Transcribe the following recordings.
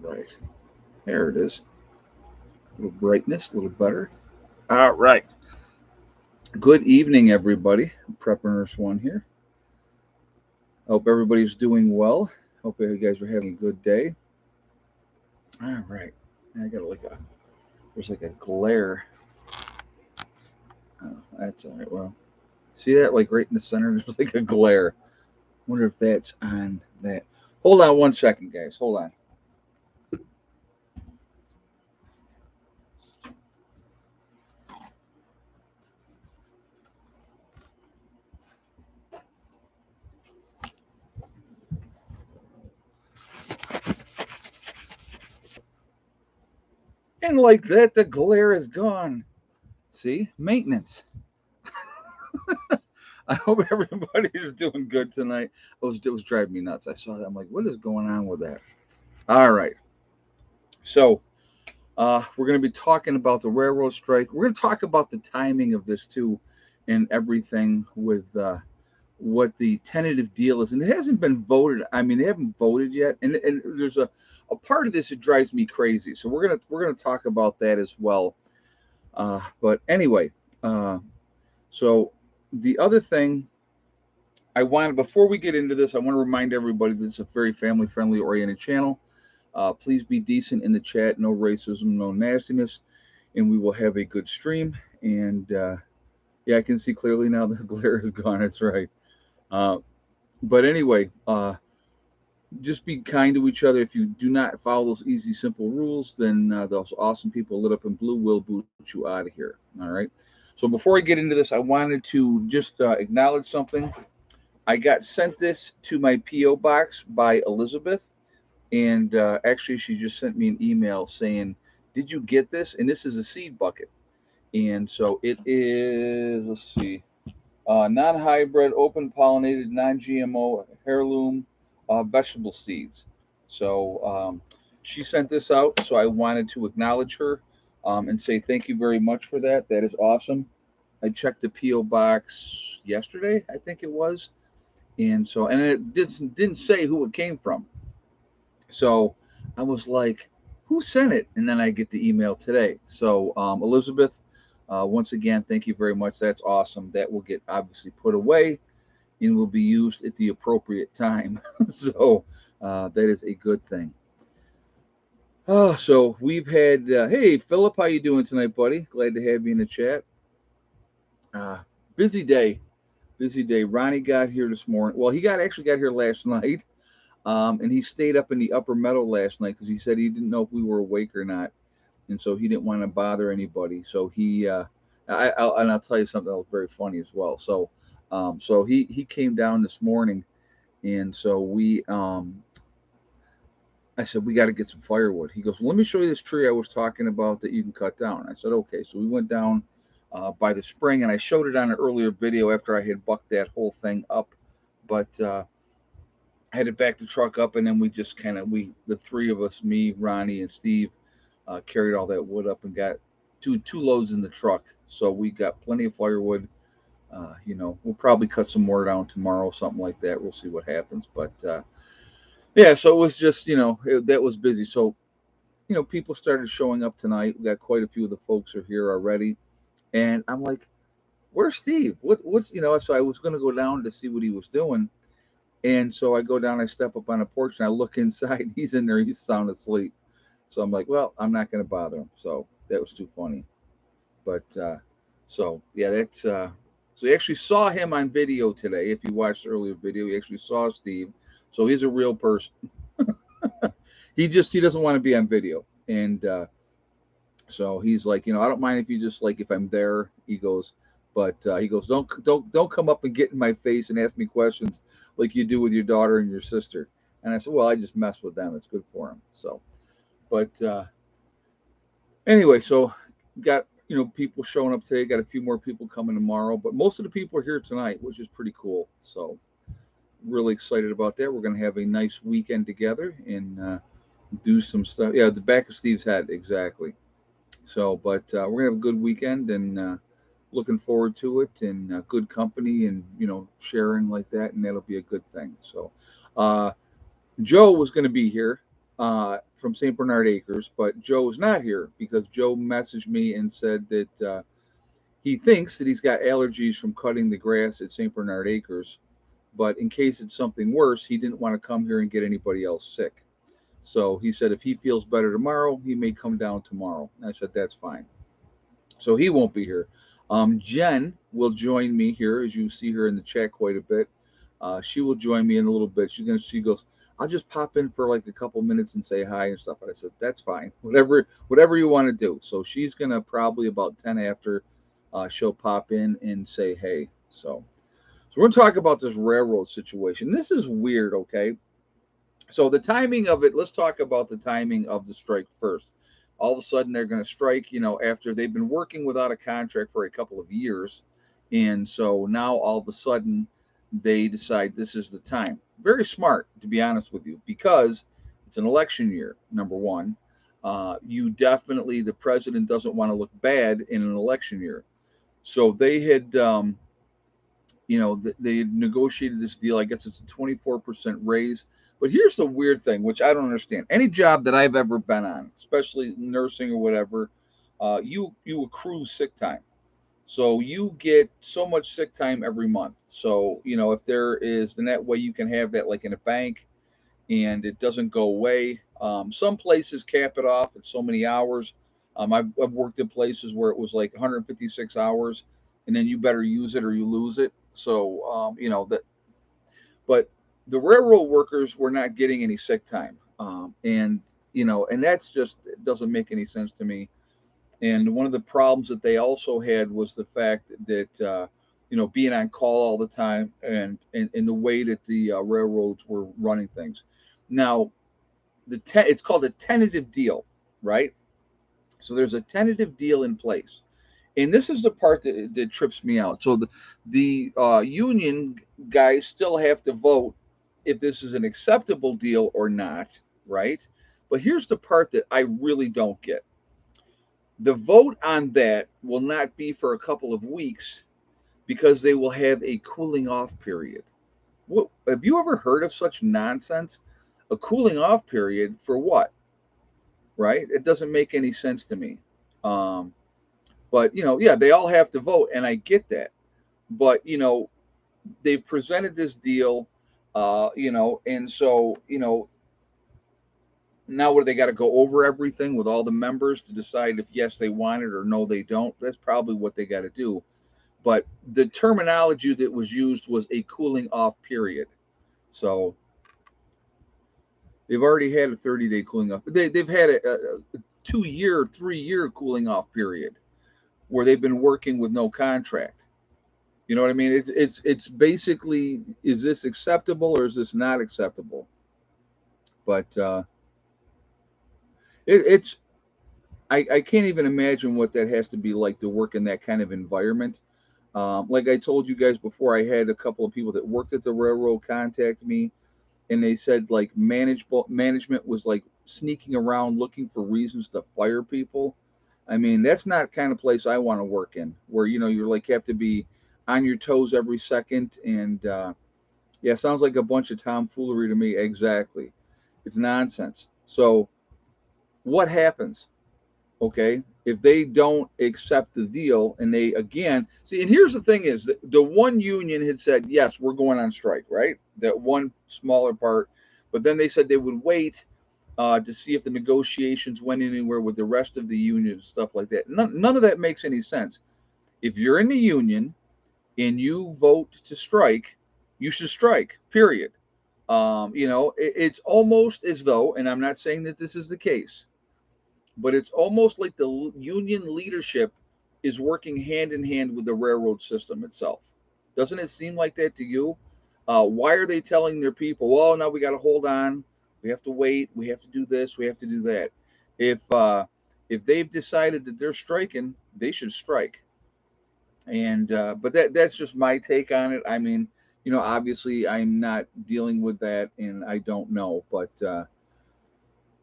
right. There it is. A little brightness, a little better. All right. Good evening, everybody. Preppers One here. Hope everybody's doing well. Hope you guys are having a good day. All right. I got there's like a glare. Oh, that's all right. Well, see that like right in the center? There's like a glare. Wonder if that's on that. Hold on 1 second, guys. Hold on. And like that, the glare is gone. See? Maintenance. I hope everybody is doing good tonight. It was driving me nuts. I saw that. I'm like, what is going on with that? All right. So we're going to be talking about the railroad strike. We're going to talk about the timing of this too, and everything with what the tentative deal is. And it hasn't been voted. I mean, they haven't voted yet, and there's a part of this that drives me crazy. So we're gonna talk about that as well. But anyway, uh, so the other thing I wanted before we get into this, I want to remind everybody this is a very family friendly oriented channel. Please be decent in the chat, no racism, no nastiness, and we will have a good stream. And yeah, I can see clearly now the glare is gone. That's right. Uh, but anyway, just be kind to each other. If you do not follow those easy, simple rules, then those awesome people lit up in blue will boot you out of here. All right. So before I get into this, I wanted to just acknowledge something. I got sent this to my PO box by Elizabeth, and actually, she just sent me an email saying, "Did you get this?" And this is a seed bucket, and so it is. Let's see, non-hybrid, open-pollinated, non-GMO heirloom vegetable seeds. So she sent this out, so I wanted to acknowledge her and say thank you very much for that. That is awesome. I checked the PO box yesterday, I think it was, and so and it didn't say who it came from. So I was like, who sent it? And then I get the email today. So, Elizabeth, once again, thank you very much. That's awesome. That will get obviously put away and will be used at the appropriate time. So, that is a good thing. Oh, so we've had, hey, Philip, how you doing tonight, buddy? Glad to have you in the chat. Uh, busy day, busy day. Ronnie got here this morning. Well, he actually got here last night. And he stayed up in the upper meadow last night because he said he didn't know if we were awake or not, and so he didn't want to bother anybody. So I'll tell you something that was very funny as well. So he came down this morning, and so I said we got to get some firewood. He goes, well, let me show you this tree I was talking about that you can cut down. I said okay. So we went down by the spring, and I showed it on an earlier video after I had bucked that whole thing up, but. Headed back the truck up, and then we just kind of the three of us, me, Ronnie, and Steve, carried all that wood up and got two loads in the truck. So we got plenty of firewood. We'll probably cut some more down tomorrow, something like that. We'll see what happens. But yeah, so it was just that was busy. So people started showing up tonight. We got quite a few of the folks are here already, and I'm like, where's Steve? What's So I was going to go down to see what he was doing. And so I go down, I step up on a porch, and I look inside. He's in there. He's sound asleep. So I'm like, well, I'm not going to bother him. So that was too funny. But so yeah, that's so you actually saw him on video today. If you watched the earlier video, you actually saw Steve. So he's a real person. He doesn't want to be on video, and so he's like, I don't mind if you just like if I'm there. He goes, but he goes, don't come up and get in my face and ask me questions like you do with your daughter and your sister. And I said, well, I just mess with them. It's good for them. So, but anyway, so got people showing up today. Got a few more people coming tomorrow, but most of the people are here tonight, which is pretty cool. So really excited about that. We're gonna have a nice weekend together and do some stuff. Yeah, the back of Steve's head, exactly. So, but we're gonna have a good weekend and looking forward to it and good company and sharing like that, and that'll be a good thing. So, uh, Joe was going to be here, from St. Bernard Acres, but Joe's not here because Joe messaged me and said that he thinks that he's got allergies from cutting the grass at St. Bernard Acres, but in case it's something worse, he didn't want to come here and get anybody else sick. So he said if he feels better tomorrow, he may come down tomorrow. I said that's fine. So he won't be here. Jen will join me here, as you see her in the chat quite a bit. She will join me in a little bit. She goes, I'll just pop in for like a couple minutes and say hi and stuff. And I said, that's fine. Whatever you want to do. So she's gonna probably about 10 after she'll pop in and say hey. So we're gonna talk about this railroad situation. This is weird, okay? So the timing of it, let's talk about the timing of the strike first. All of a sudden they're going to strike, after they've been working without a contract for a couple of years. And so now all of a sudden they decide this is the time. Very smart, to be honest with you, because it's an election year, number one. You definitely, the president doesn't want to look bad in an election year. So they had, they negotiated this deal. I guess it's a 24% raise. But here's the weird thing, which I don't understand. Any job that I've ever been on, especially nursing or whatever, you accrue sick time. So you get so much sick time every month. So, if there is, then that way you can have that like in a bank and it doesn't go away. Some places cap it off at so many hours. I've worked in places where it was like 156 hours, and then you better use it or you lose it. So that, but the railroad workers were not getting any sick time, and that's just it doesn't make any sense to me. And one of the problems that they also had was the fact that being on call all the time and the way that the railroads were running things. Now, it's called a tentative deal, right? So there's a tentative deal in place, and this is the part that trips me out. So the union guys still have to vote if this is an acceptable deal or not, right? But here's the part that I really don't get. The vote on that will not be for a couple of weeks because they will have a cooling off period. What, have you ever heard of such nonsense? A cooling off period for what? Right? It doesn't make any sense to me. Um, but yeah, they all have to vote, and I get that. But they've presented this deal, and so now where they got to go over everything with all the members to decide if yes they want it or no they don't. That's probably what they got to do. But the terminology that was used was a cooling off period. So they've already had a 30-day cooling off. They've had a 2-year, 3-year cooling off period where they've been working with no contract. You know what I mean? It's basically, is this acceptable or is this not acceptable? But it's I can't even imagine what that has to be like to work in that kind of environment. Like I told you guys before, I had a couple of people that worked at the railroad contact me, and they said like management was like sneaking around looking for reasons to fire people. I mean, that's not kind of place I want to work in, where you're like have to be on your toes every second, and yeah, sounds like a bunch of tomfoolery to me. Exactly, it's nonsense. So what happens? Okay, if they don't accept the deal and they again see, and here's the thing is that the one union had said yes we're going on strike, right? That one smaller part, but then they said they would wait to see if the negotiations went anywhere with the rest of the union and stuff like that. None of that makes any sense. If you're in the union and you vote to strike, you should strike, period. It's almost as though, and I'm not saying that this is the case, but it's almost like the union leadership is working hand in hand with the railroad system itself. Doesn't it seem like that to you? Why are they telling their people, well, now we got to hold on, we have to wait, we have to do this, we have to do that? If they've decided that they're striking, they should strike. And but that's just my take on it. I mean, obviously I'm not dealing with that, and I don't know, but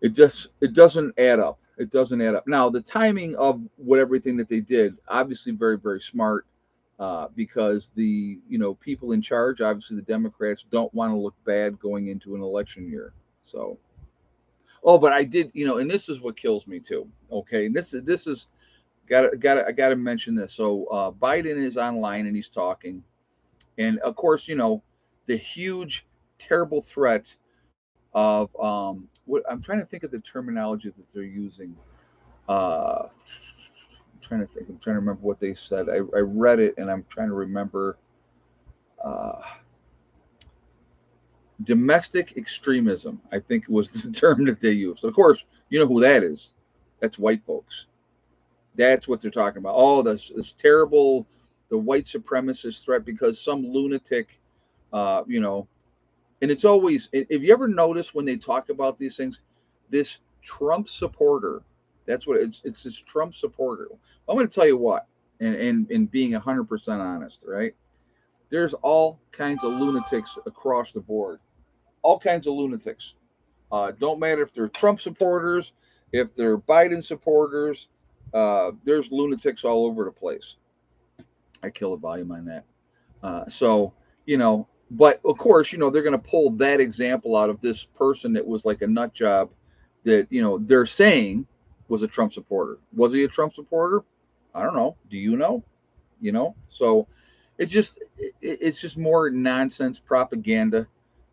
it doesn't add up. It doesn't add up. Now the timing of what everything that they did, obviously very very smart, because the people in charge, obviously the Democrats, don't want to look bad going into an election year. So Oh, but I did, and this is what kills me too. Okay, and this is I gotta mention this. So Biden is online and he's talking, and of course, the huge, terrible threat of what I'm trying to think of the terminology that they're using. I'm trying to think. I'm trying to remember what they said. I read it and I'm trying to remember. Uh, Domestic extremism, I think was the term that they used. Of course, you know who that is. That's white folks. That's what they're talking about. Oh, this terrible, the white supremacist threat because some lunatic, uh, you know, and it's always, if you ever notice when they talk about these things, this Trump supporter, that's what it's this Trump supporter. I'm going to tell you what, and being 100% honest, right? There's all kinds of lunatics across the board, all kinds of lunatics. Don't matter if they're Trump supporters, if they're Biden supporters. There's lunatics all over the place. I kill a volume on that. So but of course, they're going to pull that example out of this person that was like a nut job that they're saying was a Trump supporter. Was he a Trump supporter? I don't know. Do you know? So it's just more nonsense propaganda,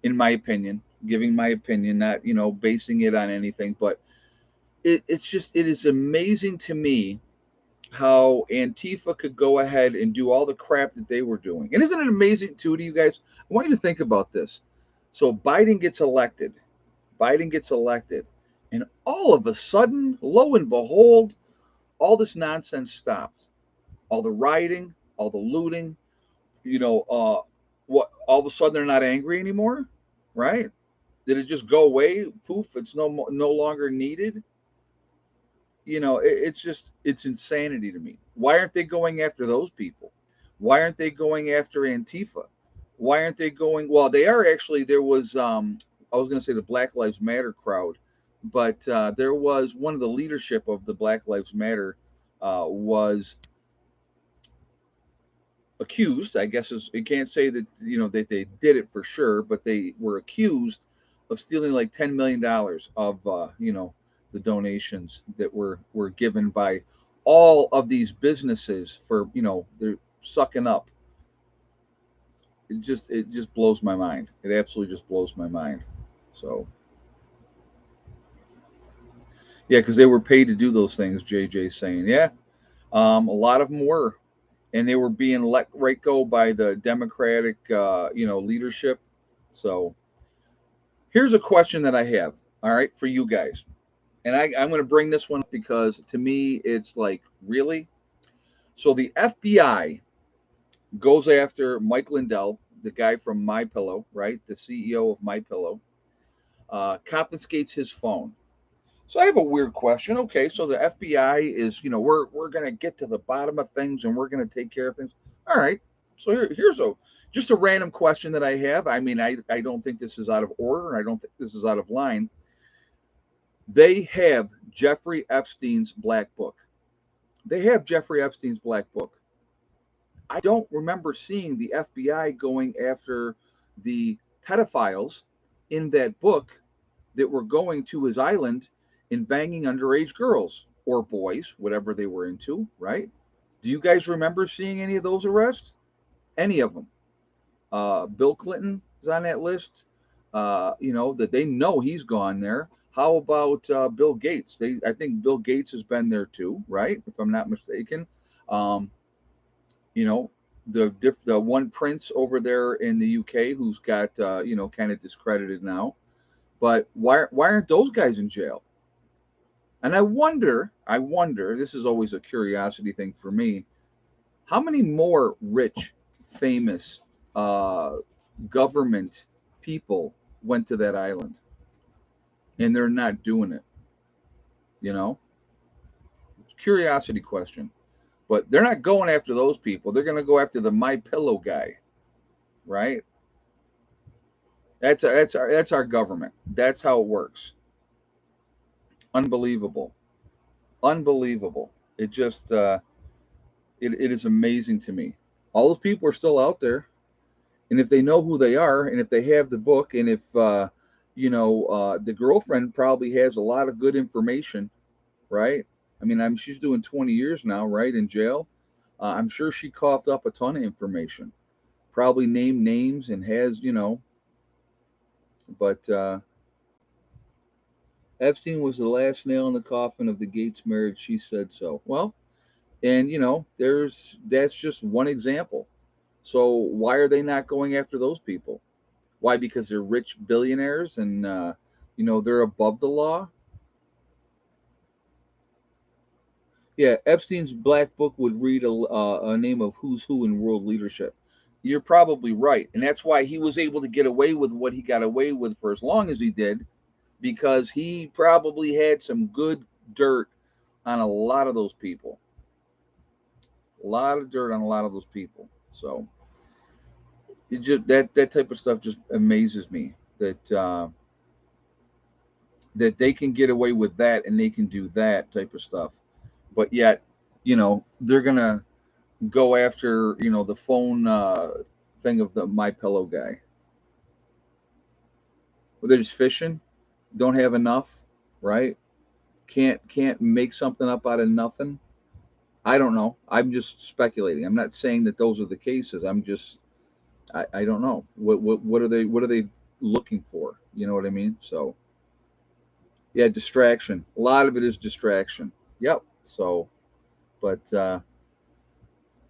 in my opinion. Giving my opinion, not basing it on anything, but it is amazing to me how Antifa could go ahead and do all the crap that they were doing. And isn't it amazing too to you guys? I want you to think about this. So Biden gets elected. Biden gets elected. And all of a sudden, lo and behold, all this nonsense stops. All the rioting, all the looting, what all of a sudden they're not angry anymore, right? Did it just go away? Poof, it's no longer needed. It's just it's insanity to me. Why aren't they going after those people? Why aren't they going after Antifa? Why aren't they going? Well, they are actually. There was I was going to say the Black Lives Matter crowd, but there was one of the leadership of the Black Lives Matter was accused. I guess is you can't say that that they did it for sure, but they were accused of stealing like $10 million of the donations that were given by all of these businesses for they're sucking up. It just blows my mind. It absolutely just blows my mind. So yeah, because they were paid to do those things. JJ saying yeah, a lot of them were, and they were being let right go by the Democratic leadership. So here's a question that I have, all right, for you guys. And I'm going to bring this one up because to me, it's like, really? So the FBI goes after Mike Lindell, the guy from My Pillow, right? The CEO of My Pillow, confiscates his phone. So I have a weird question. Okay, so the FBI is, we're going to get to the bottom of things and we're going to take care of things. All right. So here's just a random question that I have. I mean, I don't think this is out of order. I don't think this is out of line. They have Jeffrey Epstein's Black Book. They have Jeffrey Epstein's Black Book. I don't remember seeing the FBI going after the pedophiles in that book that were going to his island and banging underage girls or boys, whatever they were into, right? Do you guys remember seeing any of those arrests? Any of them? Bill Clinton is on that list. That they know he's gone there. How about Bill Gates? I think Bill Gates has been there too, right? If I'm not mistaken. Um, you know, the one prince over there in the UK who's got kind of discredited now. But why aren't those guys in jail? And I wonder. This is always a curiosity thing for me. How many more rich, famous uh, government people went to that island and they're not doing it? You know, curiosity question. But they're not going after those people. They're going to go after the My Pillow guy, right? That's our government. That's how it works. Unbelievable, unbelievable. It just it is amazing to me. All those people are still out there, and if they know who they are, and if they have the book, and if The girlfriend probably has a lot of good information, right? I mean, she's doing 20 years now, right, in jail. I'm sure she coughed up a ton of information, probably named names and has, but Epstein was the last nail in the coffin of the Gates marriage. She said so. Well, and that's just one example. So why are they not going after those people? Why? Because they're rich billionaires and they're above the law. Yeah, Epstein's black book would read a name of who's who in world leadership. You're probably right, and that's why he was able to get away with what he got away with for as long as he did, because he probably had some good dirt on a lot of those people. A lot of dirt on a lot of those people. So that type of stuff just amazes me that they can get away with that and they can do that type of stuff, but yet they're gonna go after the phone thing of the My Pillow guy. Well, they're just fishing, don't have enough, right? Can't make something up out of nothing. I don't know. I'm just speculating. I'm not saying that those are the cases. I don't know. What are they looking for? You know what I mean? So yeah, distraction. A lot of it is distraction. Yep. So, but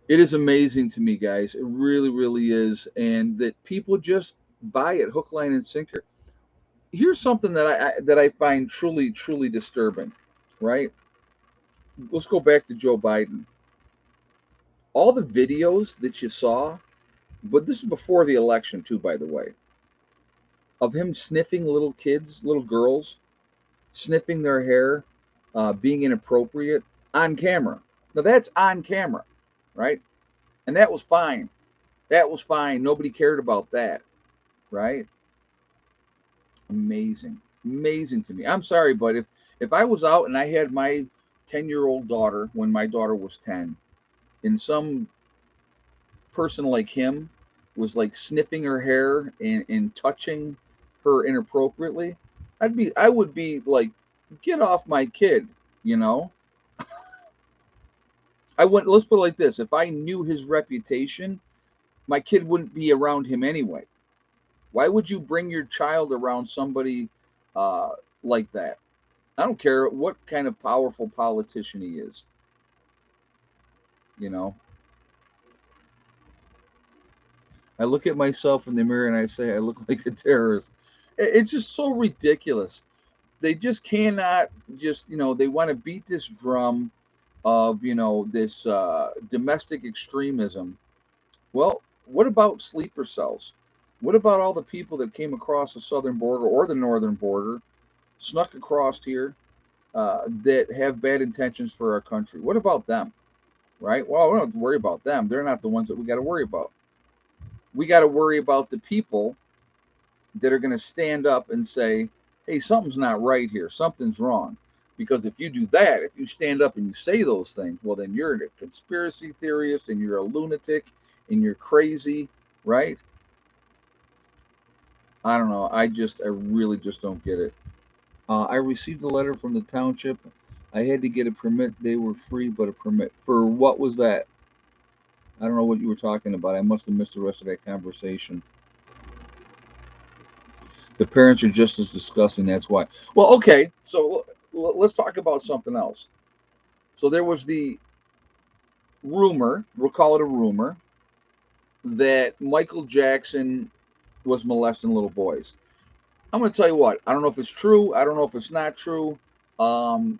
it is amazing to me, guys. It really, really is, and that people just buy it hook, line, and sinker. Here's something that I find truly, truly disturbing. Right? Let's go back to Joe Biden. All the videos that you saw, but this is before the election too, by the way, of him sniffing little kids, little girls, sniffing their hair, being inappropriate on camera. Now that's on camera, right? And that was fine. That was fine. Nobody cared about that, right? Amazing, amazing to me. I'm sorry, but if I was out and I had my 10-year-old daughter when my daughter was 10, and some person like him was like sniffing her hair and touching her inappropriately, I would be like, get off my kid, you know? I wouldn't, let's put it like this. If I knew his reputation, my kid wouldn't be around him anyway. Why would you bring your child around somebody uh, like that? I don't care what kind of powerful politician he is, you know? I look at myself in the mirror and I say I look like a terrorist. It's just so ridiculous. They just cannot just they want to beat this drum of this domestic extremism. Well, what about sleeper cells? What about all the people that came across the southern border or the northern border, snuck across here, that have bad intentions for our country? What about them? Right? Well, we don't have to worry about them. They're not the ones that we got to worry about. We got to worry about the people that are going to stand up and say, hey, something's not right here. Something's wrong. Because if you do that, if you stand up and you say those things, well, then you're a conspiracy theorist and you're a lunatic and you're crazy, right? I don't know. I really just don't get it. I received a letter from the township. I had to get a permit. They were free, but a permit. For what was that? I don't know what you were talking about. I must have missed the rest of that conversation. The parents are just as disgusting. That's why. Well, okay. So let's talk about something else. So there was the rumor, we'll call it a rumor, that Michael Jackson was molesting little boys. I'm going to tell you what. I don't know if it's true. I don't know if it's not true. Um,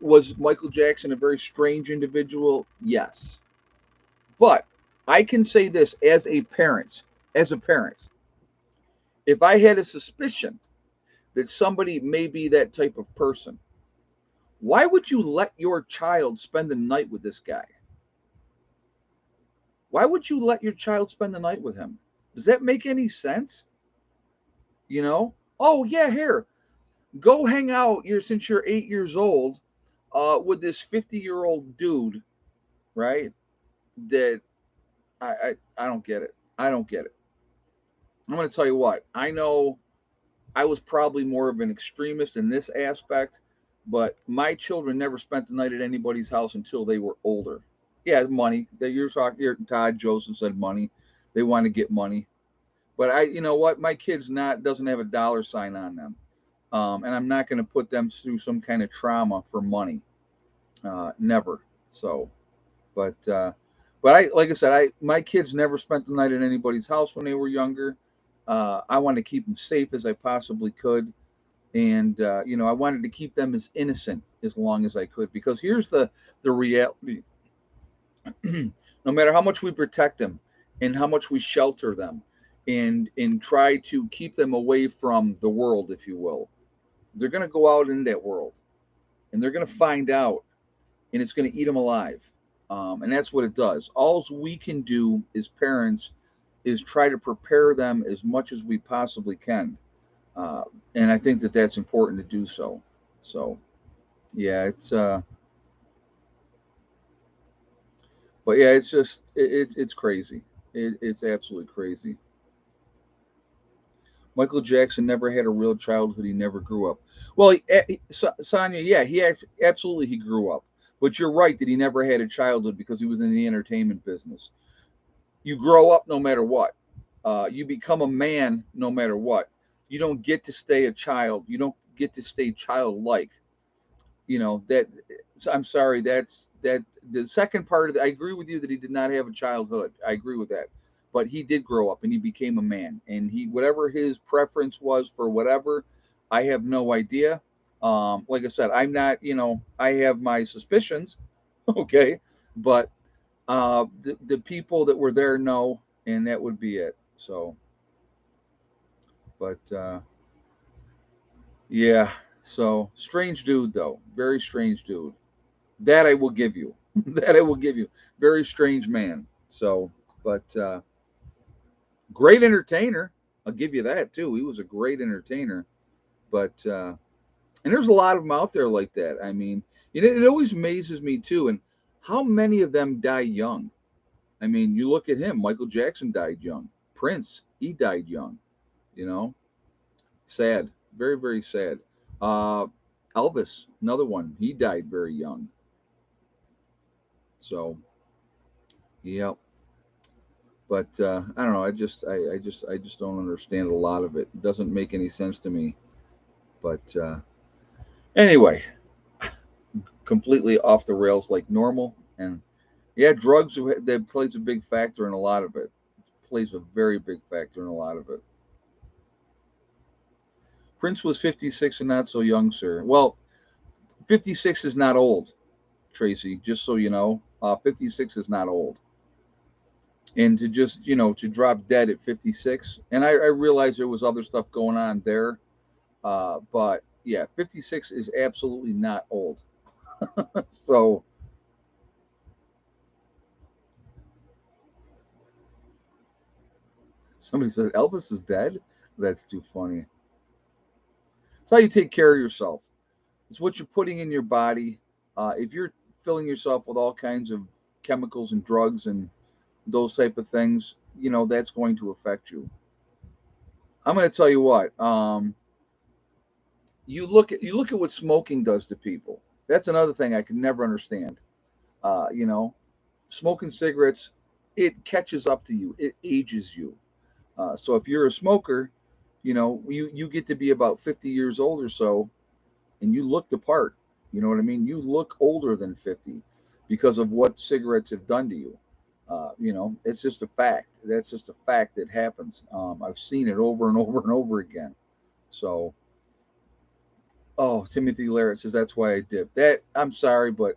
was Michael Jackson a very strange individual? Yes. But I can say this as a parent, if I had a suspicion that somebody may be that type of person, why would you let your child spend the night with this guy? Why would you let your child spend the night with him? Does that make any sense? Oh yeah, here, go hang out. Since you're 8 years old, with this 50-year-old dude, right? That I don't get it. I don't get it. I'm going to tell you what. I know I was probably more of an extremist in this aspect, but my children never spent the night at anybody's house until they were older. Yeah, money. That you're talking. Todd Joseph said money. They want to get money, but you know what? My kids not doesn't have a dollar sign on them, and I'm not going to put them through some kind of trauma for money. Never. So, but I like I said, my kids never spent the night at anybody's house when they were younger. I wanted to keep them safe as I possibly could, and I wanted to keep them as innocent as long as I could. Because here's the reality: no matter how much we protect them, and how much we shelter them, and try to keep them away from the world, if you will, they're going to go out in that world, and they're going to find out, and it's going to eat them alive. And that's what it does. All we can do as parents is try to prepare them as much as we possibly can. Uh, and I think that that's important to do so. So, yeah, but yeah, it's just, it's crazy. It's absolutely crazy. Michael Jackson never had a real childhood. He never grew up. Well, Sonia, yeah, absolutely he grew up. But you're right that he never had a childhood because he was in the entertainment business. You grow up no matter what. You become a man no matter what. You don't get to stay a child. You don't get to stay childlike. That. So I'm sorry. That's that. The second part of it, I agree with you that he did not have a childhood. I agree with that, but he did grow up and he became a man. And he, whatever his preference was for whatever, I have no idea. Like I said, I'm not. I have my suspicions. Okay, but the people that were there know, and that would be it. So, but yeah, so strange dude though, very strange dude. That I will give you. That I will give you. Very strange man. So, but great entertainer. I'll give you that too. He was a great entertainer. But and there's a lot of them out there like that. I mean, it always amazes me too. And how many of them die young? I mean, you look at him. Michael Jackson died young. Prince, he died young. You know, sad, very very sad. Uh, Elvis, another one. He died very young. So, yeah. But I don't know. I just don't understand a lot of it. It doesn't make any sense to me. But anyway, completely off the rails like normal. And yeah, drugs that plays a big factor in a lot of it. Plays a very big factor in a lot of it. Prince was 56 and not so young, sir. Well, 56 is not old, Tracy. Just so you know, 56 is not old. And to just to drop dead at 56, and I realized there was other stuff going on there. But yeah, 56 is absolutely not old. So somebody said Elvis is dead. That's too funny. It's how you take care of yourself. It's what you're putting in your body. If you're filling yourself with all kinds of chemicals and drugs and those type of things, that's going to affect you. I'm going to tell you what. You look at what smoking does to people. That's another thing I could never understand. Uh, you know, Smoking cigarettes, it catches up to you. It ages you. So if you're a smoker, you get to be about 50 years old or so, and you look the part. You know what I mean? You look older than 50 because of what cigarettes have done to you. It's just a fact. That's just a fact that happens. I've seen it over and over and over again. So, oh, Timothy Larrett says that's why I dip. That I'm sorry, but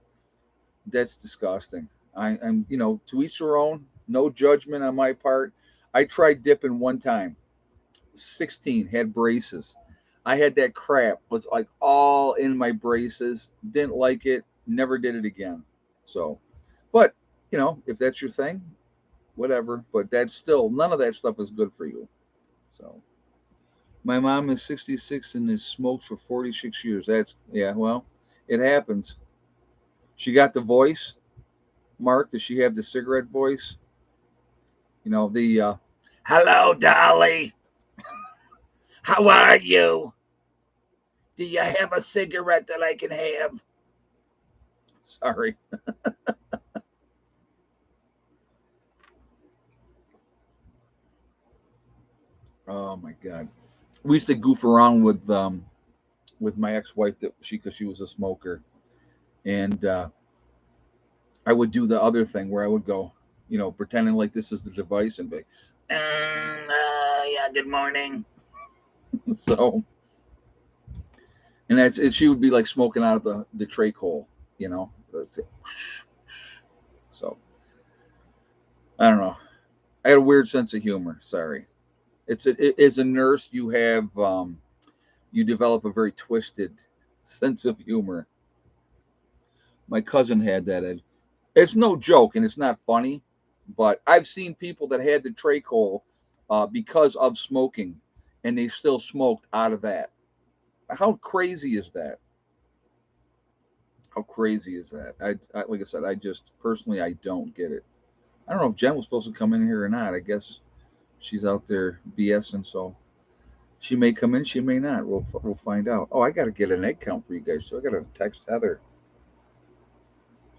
that's disgusting. I'm, to each their own. No judgment on my part. I tried dipping one time. 16, had braces. I had that crap, was like all in my braces. Didn't like it. Never did it again. So, but if that's your thing, whatever. But that's still none of that stuff is good for you. So, my mom is 66 and has smoked for 46 years. That's yeah. Well, it happens. She got the voice. Mark, does she have the cigarette voice? The hello, Dolly. How are you? Do you have a cigarette that I can have? Sorry. Oh my God. We used to goof around with my ex-wife that because she was a smoker, and I would do the other thing where I would go, pretending like this is the device and be, yeah, good morning. So, and she would be like smoking out of the trach hole, you know. So I don't know. I had a weird sense of humor. Sorry. As a nurse, you develop a very twisted sense of humor. My cousin had that. It's no joke and it's not funny, but I've seen people that had the trach hole because of smoking, and they still smoked out of that. How crazy is that? How crazy is that? I like I said, I just personally I don't get it. I don't know if Jen was supposed to come in here or not. I guess she's out there BSing, so she may come in, she may not. We'll find out. Oh, I got to get an egg count for you guys, so I got to text Heather.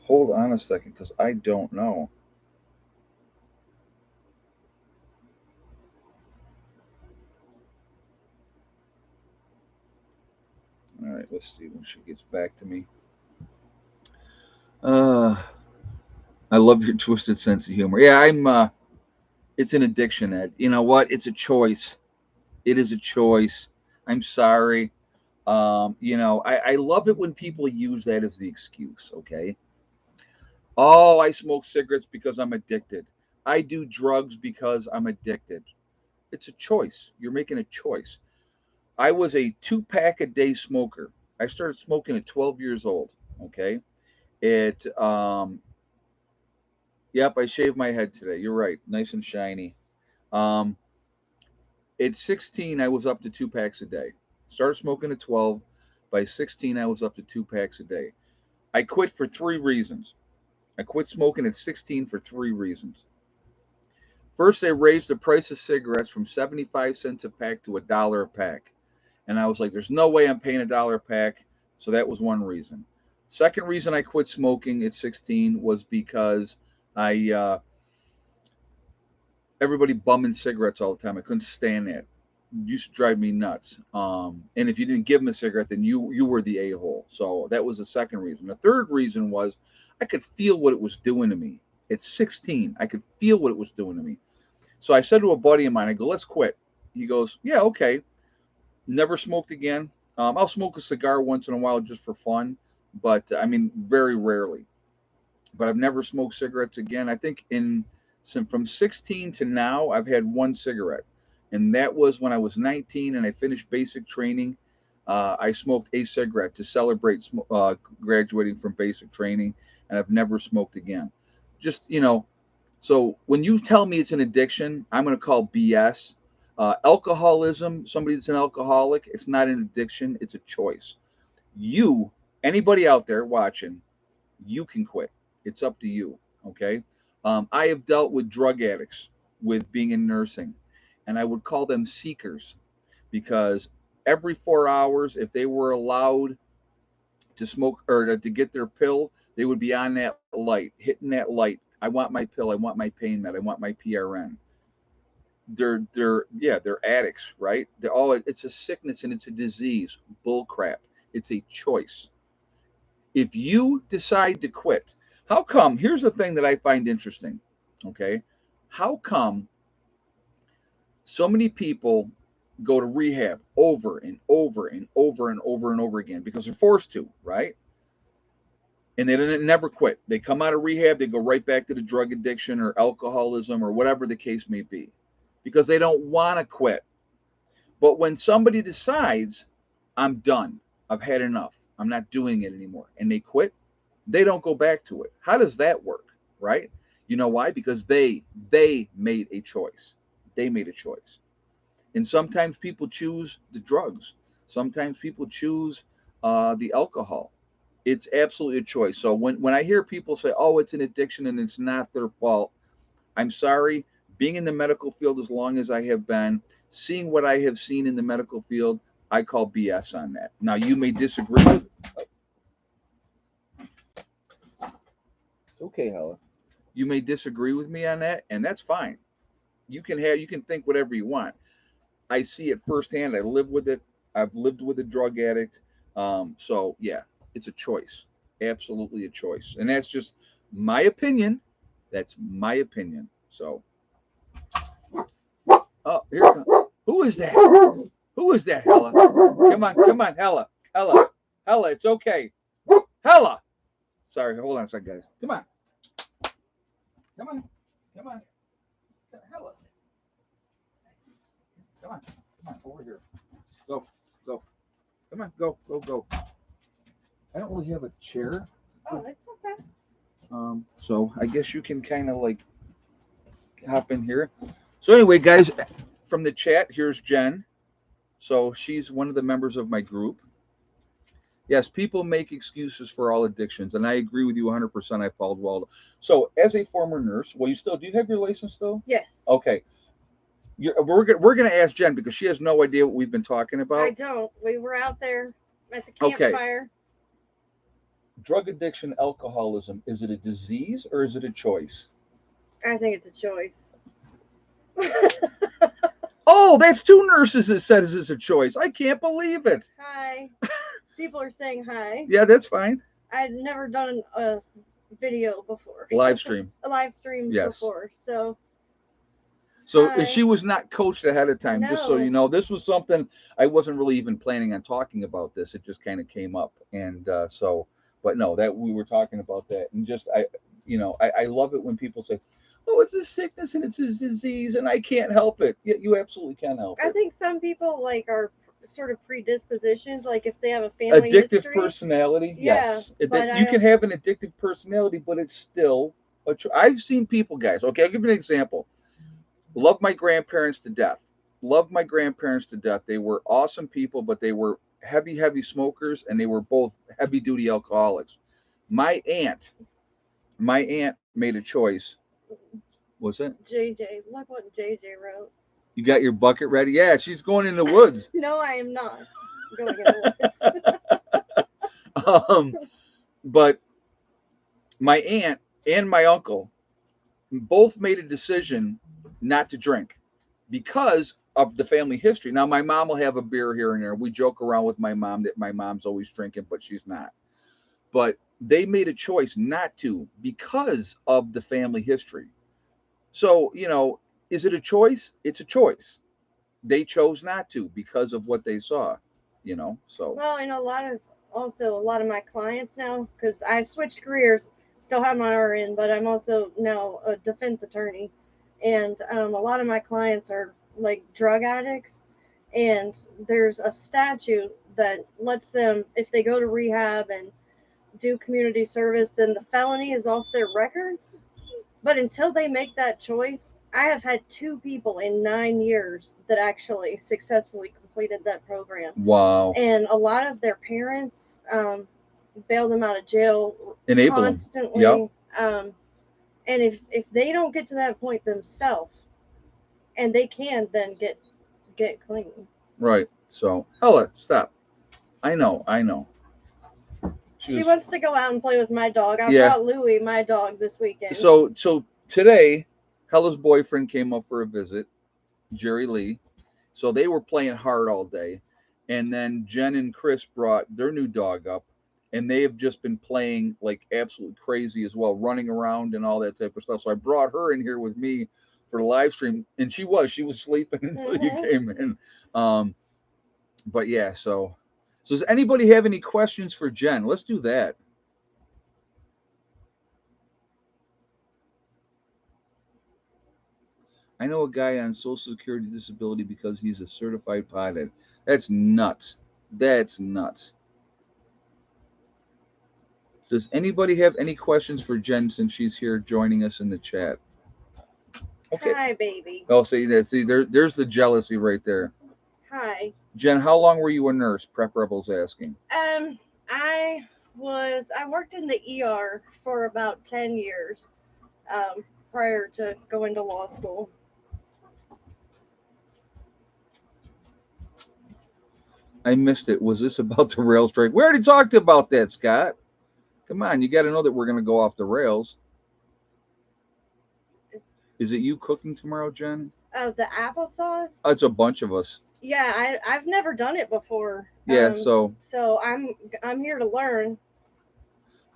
Hold on a second, because I don't know. All right, let's see when she gets back to me. Uh, I love your twisted sense of humor. Yeah, I'm. It's an addiction, Ed. You know what? It's a choice. It is a choice. I'm sorry. I love it when people use that as the excuse. Okay. Oh, I smoke cigarettes because I'm addicted. I do drugs because I'm addicted. It's a choice. You're making a choice. I was a 2 pack a day smoker. I started smoking at 12 years old. Okay. It Yep, I shaved my head today. You're right. Nice and shiny. Um at 16 I was up to 2 packs a day. Started smoking at 12. By 16 I was up to 2 packs a day. I quit for 3 reasons. I quit smoking at 16 for 3 reasons. First, they raised the price of cigarettes from 75 cents a pack to $1 a pack. And I was like, there's no way I'm paying $1 a pack. So that was one reason. Second reason I quit smoking at 16 was because I everybody bumming cigarettes all the time. I couldn't stand that. It used to drive me nuts. And if you didn't give them a cigarette, then you were the a hole. So that was the second reason. The third reason was I could feel what it was doing to me. At 16, I could feel what it was doing to me. So I said to a buddy of mine, I go, let's quit. He goes, yeah, okay. Never smoked again. I'll smoke a cigar once in a while just for fun, but I mean, very rarely. But I've never smoked cigarettes again. I think from 16 to now, I've had one cigarette, and that was when I was 19 and I finished basic training. I smoked a cigarette to celebrate graduating from basic training, and I've never smoked again. Just so when you tell me it's an addiction, I'm going to call BS. Alcoholism, somebody that's an alcoholic, it's not an addiction, it's a choice. You, anybody out there watching, you can quit. It's up to you. Okay. I have dealt with drug addicts with being in nursing, and I would call them seekers because every 4 hours, if they were allowed to smoke or to get their pill, they would be on that light, hitting that light. I want my pill. I want my pain med. I want my PRN. They're addicts, right? It's a sickness and it's a disease. Bull crap. It's a choice. If you decide to quit, how come? Here's the thing that I find interesting. Okay, how come so many people go to rehab over and over and over and over and over again because they're forced to, right? And they never quit. They come out of rehab, they go right back to the drug addiction or alcoholism or whatever the case may be because they don't want to quit. But when somebody decides, I'm done, I've had enough, I'm not doing it anymore, and they quit, they don't go back to it. How does that work, right? You know why? Because they made a choice. They made a choice. And sometimes people choose the drugs. Sometimes people choose the alcohol. It's absolutely a choice. So when I hear people say, "Oh, it's an addiction and it's not their fault," I'm sorry. Being in the medical field as long as I have been, seeing what I have seen in the medical field, I call BS on that. Now, you may disagree with. It's okay, Hella. You may disagree with me on that, and that's fine. You can think whatever you want. I see it firsthand. I live with it. I've lived with a drug addict. So yeah, it's a choice. Absolutely a choice. And that's just my opinion. That's my opinion. So, oh, here it comes. Who is that? Who is that, Hella? Come on, Hella. Hella, it's okay. Hella. Sorry, hold on a second, guys. Come on. Come on. Hella. Come on, over here. Go. Come on, go. I don't really have a chair. Oh, it's okay. So I guess you can kind of like hop in here. So anyway, guys, from the chat, here's Jen. So she's one of the members of my group. Yes, people make excuses for all addictions, and I agree with you 100%. I followed Waldo. So as a former nurse, well, do you have your license still? Yes. Okay. We're gonna ask Jen because she has no idea what we've been talking about. I don't. We were out there at the campfire. Okay. Drug addiction, alcoholism, is it a disease or is it a choice? I think it's a choice. Oh, that's two nurses that says it's a choice. I can't believe it. Hi. People are saying hi. Yeah, that's fine. I'd never done a video before. Live stream. A live stream before. So hi. She was not coached ahead of time, just so No. you know. This was something I wasn't really even planning on talking about this. It just kind of came up. And but no, that we were talking about that. And just, I love it when people say, oh, it's a sickness and it's a disease and I can't help it. Yeah, you absolutely can help it. I think some people are sort of predispositioned, like if they have a family addictive history. Personality, Yeah, yes. You can have an addictive personality, but it's still I've seen people, guys. Okay, I'll give you an example. Love my grandparents to death. They were awesome people, but they were heavy smokers, and they were both heavy duty alcoholics. My aunt made a choice. What's that? JJ, look what JJ wrote. You got your bucket ready? Yeah, she's going in the woods. No, I am not going in the woods. But my aunt and my uncle both made a decision not to drink because of the family history. Now, my mom will have a beer here and there. We joke around with my mom that my mom's always drinking, but she's not. But they made a choice not to because of the family history. So, is it a choice? It's a choice. They chose not to because of what they saw, so. Well, and a lot of my clients now, because I switched careers, still have my RN, but I'm also now a defense attorney. And a lot of my clients are like drug addicts. And there's a statute that lets them, if they go to rehab and do community service, then the felony is off their record. But until they make that choice, I have had 2 people in 9 years that actually successfully completed that program. Wow. And a lot of their parents bail them out of jail constantly. Yep. And if they don't get to that point themselves, and they can then get clean. Right. So, Ella, stop. I know. She wants to go out and play with my dog. I brought Louie, my dog, this weekend. So today, Hella's boyfriend came up for a visit, Jerry Lee. So they were playing hard all day. And then Jen and Chris brought their new dog up. And they have just been playing like absolutely crazy as well, running around and all that type of stuff. So I brought her in here with me for the live stream. And she was sleeping until you came in. But yeah, so does anybody have any questions for Jen? Let's do that. I know a guy on Social Security disability because he's a certified pothead. That's nuts. Does anybody have any questions for Jen since she's here joining us in the chat? Okay. Hi, baby. Oh, see, there's the jealousy right there. Hi. Jen, how long were you a nurse? Prep Rebel's asking. I worked in the ER for about 10 years prior to going to law school. I missed it. Was this about the rail strike? We already talked about that, Scott. Come on, you got to know that we're going to go off the rails. Is it you cooking tomorrow, Jen? The applesauce. It's a bunch of us. Yeah, I've never done it before. Yeah. So, So I'm here to learn.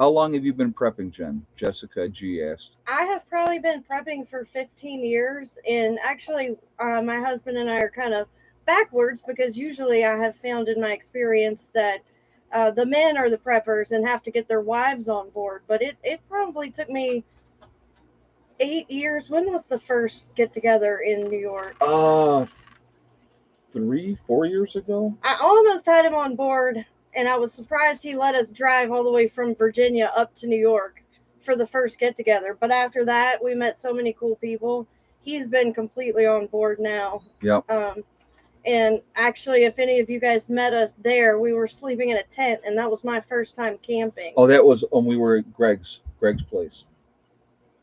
how long have you been prepping, Jen? Jessica G asked. I have probably been prepping for 15 years, and actually, my husband and I are kind of backwards because usually I have found in my experience that the men are the preppers and have to get their wives on board. But it probably took me 8 years. When was the first get together in New York? 3, 4 years ago. I almost had him on board, and I was surprised he let us drive all the way from Virginia up to New York for the first get together. But after that, we met so many cool people. He's been completely on board now. Yep. And actually, if any of you guys met us there, we were sleeping in a tent, and that was my first time camping. Oh, that was when we were at Greg's place.